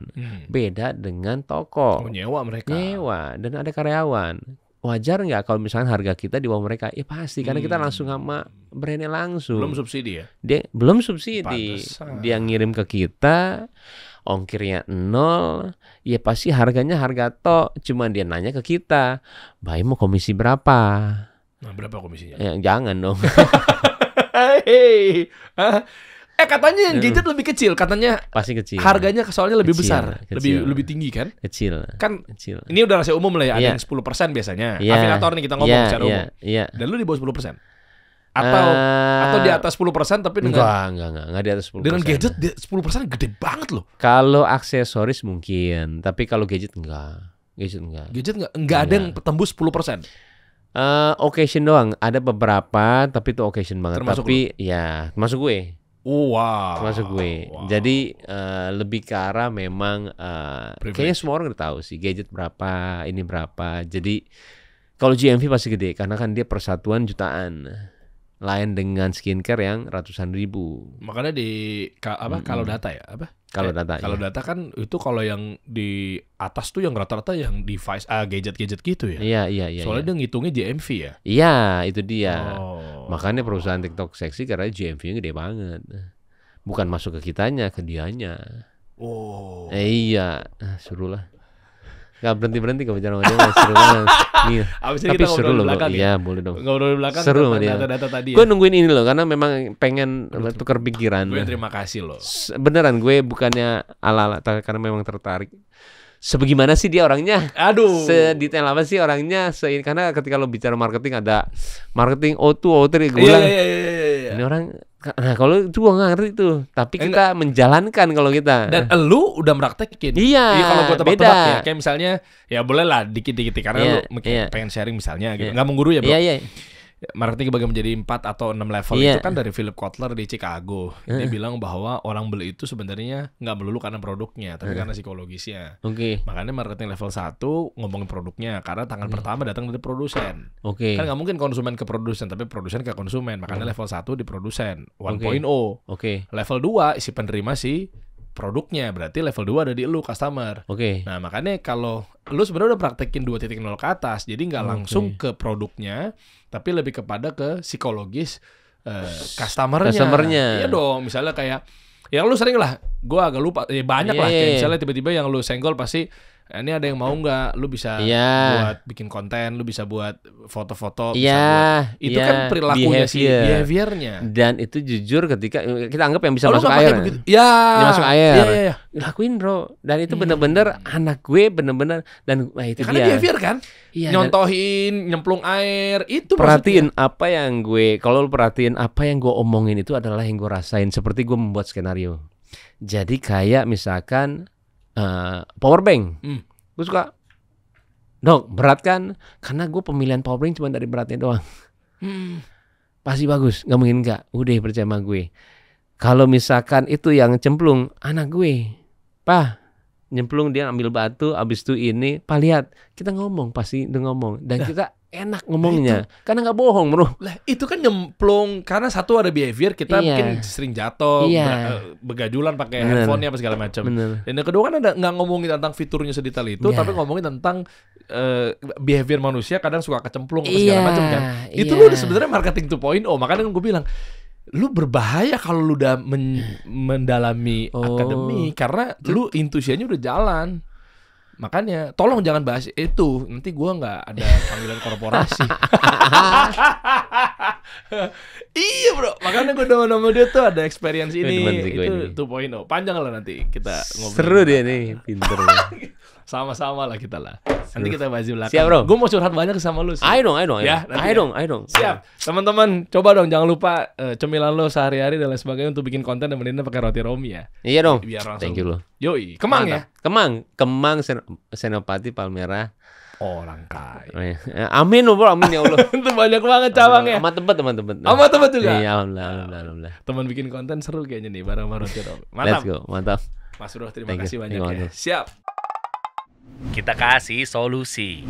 Speaker 1: beda dengan toko.
Speaker 2: Nyewa mereka.
Speaker 1: Nyewa dan ada karyawan. Wajar nggak kalau misalnya harga kita di bawah mereka? Pasti karena kita langsung sama brandnya langsung.
Speaker 2: Belum subsidi ya?
Speaker 1: Dia belum subsidi.
Speaker 2: Pantesan.
Speaker 1: Dia ngirim ke kita, ongkirnya 0. Ya pasti harganya harga tok. Cuman dia nanya ke kita, "Bayi mau komisi berapa?"
Speaker 2: Nah, berapa komisinya?
Speaker 1: Jangan dong.
Speaker 2: Hey. Katanya yang gadget lebih kecil, katanya
Speaker 1: pasti kecil.
Speaker 2: Harganya soalnya lebih
Speaker 1: Kecil,
Speaker 2: besar,
Speaker 1: kecil.
Speaker 2: lebih tinggi kan?
Speaker 1: Kecil.
Speaker 2: Kan
Speaker 1: kecil.
Speaker 2: ini udah rahasia umum lah ya, ada yang 10% biasanya. Afinator nih kita ngomong secara umum. Dan lu di bawah 10%. Atau di atas 10% tapi dengan
Speaker 1: enggak di atas 10%.
Speaker 2: Dengan gadget 10% gede banget loh.
Speaker 1: Kalau aksesoris mungkin, tapi kalau gadget enggak.
Speaker 2: Gadget enggak ada yang tembus 10%.
Speaker 1: Occasion doang, ada beberapa tapi itu occasion banget.
Speaker 2: Termasuk
Speaker 1: tapi termasuk gue.
Speaker 2: Wow.
Speaker 1: Termasuk gue. Jadi lebih ke arah memang kayaknya semua orang udah tahu sih gadget berapa, ini berapa. Jadi kalau GMV pasti gede karena kan dia persatuan jutaan. Lain dengan skincare yang ratusan ribu.
Speaker 2: Makanya kalau data ya apa?
Speaker 1: Kalau data
Speaker 2: kan itu kalau yang di atas tuh yang rata-rata yang device gadget-gadget gitu ya.
Speaker 1: Iya.
Speaker 2: Soalnya dia ngitungnya GMV ya.
Speaker 1: Iya, itu dia. Makanya perusahaan TikTok seksi karena GMV-nya gede banget. Bukan masuk ke kitanya, ke dianya. Iya, suruhlah. Gak berhenti kau bicara sama dia, seru banget. Nih. Tapi seru loh, iya boleh dong.
Speaker 2: Ngobrol di belakang
Speaker 1: seru sama dia.
Speaker 2: Data-data tadi ya.
Speaker 1: Gue nungguin ini loh, karena memang pengen tukar pikiran.
Speaker 2: Gue terima kasih loh.
Speaker 1: Beneran gue bukannya ala-ala, karena memang tertarik. Sebagaimana sih dia orangnya?
Speaker 2: Aduh.
Speaker 1: Sedetail apa sih orangnya? Karena ketika lo bicara marketing ada marketing O2, O3, gue bilang. Ini orang. Nah kalau itu gue gak ngerti tuh. Tapi kita menjalankan kalau kita.
Speaker 2: Dan lu udah meraktekin.
Speaker 1: Iya.
Speaker 2: Kalau gue tebak-tebak ya. Kayak misalnya ya boleh lah dikit-dikit. Karena lu pengen sharing misalnya gitu. Gak mengguru ya bro.
Speaker 1: Iya.
Speaker 2: Marketing bagi menjadi 4 atau 6 level itu kan dari Philip Kotler di Chicago. Dia bilang bahwa orang beli itu sebenarnya nggak melulu karena produknya, tapi karena psikologisnya. Makanya marketing level 1 ngomongin produknya karena tangan pertama datang dari produsen. Kan nggak mungkin konsumen ke produsen, tapi produsen ke konsumen. Makanya level 1 di produsen 1.0. Level 2 si penerima si produknya, berarti level 2 ada di lu customer. Nah makanya kalau lu sebenarnya udah praktekin 2.0 ke atas, jadi nggak langsung ke produknya, tapi lebih kepada ke psikologis customernya. Iya dong, misalnya kayak ya lu sering lah, gue agak lupa, banyak lah kayak misalnya tiba-tiba yang lu senggol pasti ini ada yang mau nggak, lu bisa buat bikin konten, lu bisa buat foto-foto, itu kan perilakunya sih, behaviornya.
Speaker 1: Dan itu jujur ketika kita anggap yang bisa masuk air, yang masuk air, lakuin bro. Dan itu bener-bener anak gue bener-bener dan itu
Speaker 2: karena behavior kan, nyontohin, nyemplung air, itu
Speaker 1: perhatiin maksudnya. Apa yang gue, kalau lu perhatiin apa yang gue omongin itu adalah yang gue rasain. Seperti gue membuat skenario. Jadi kayak misalkan power bank, gue suka, dok berat kan? Karena gue pemilihan power bank cuma dari beratnya doang. Pasti bagus, nggak mungkin nggak. Udah percaya sama gue. Kalau misalkan itu yang cemplung, anak gue, nyemplung dia ambil batu, abis itu ini, lihat kita ngomong pasti udah ngomong dan kita enak ngomongnya karena nggak bohong bro.
Speaker 2: Lah itu kan nyemplung karena satu ada behavior kita mungkin sering jatuh, begajulan pakai handphonenya apa segala macam. Dan yang kedua kan ada nggak ngomongin tentang fiturnya sedetail itu, tapi ngomongin tentang behavior manusia kadang suka kecemplung apa segala macam kan. Itu lu udah sebenarnya marketing 2.0. Makanya gue bilang lu berbahaya kalau lu udah mendalami akademi karena lu intuisinya udah jalan. Makanya tolong jangan bahas itu, nanti gua nggak ada panggilan korporasi. Iya bro, makanya gua sama dia tuh ada experience ini, itu 2.0. Panjang lah nanti kita ngobrol.
Speaker 1: Seru dia nih, pinter.
Speaker 2: Sama-sama lah kita lah. Nanti kita bahas di belakang.
Speaker 1: Siap bro.
Speaker 2: Gue mau curhat banyak sama lu sih.
Speaker 1: Ayo dong.
Speaker 2: Ya,
Speaker 1: ayo dong.
Speaker 2: Siap. Teman-teman, coba dong jangan lupa cemilan lo sehari-hari dan lain sebagainya untuk bikin konten dan pakai roti Romi ya.
Speaker 1: Iya dong.
Speaker 2: Biar langsung.
Speaker 1: Thank you lo.
Speaker 2: Yoi, Kemang ya?
Speaker 1: Kemang, Senopati, Palmerah.
Speaker 2: Orang kaya.
Speaker 1: Amin bro, amin ya Allah.
Speaker 2: Itu banyak banget cabang ya.
Speaker 1: Sama Tebet.
Speaker 2: Sama Tebet juga.
Speaker 1: Iya, alhamdulillah.
Speaker 2: Teman bikin konten seru kayaknya nih bareng-bareng Ciro.
Speaker 1: Let's go, mantap.
Speaker 2: Mas Bro, terima kasih banyak ya. Siap.
Speaker 3: Kita kasih solusi.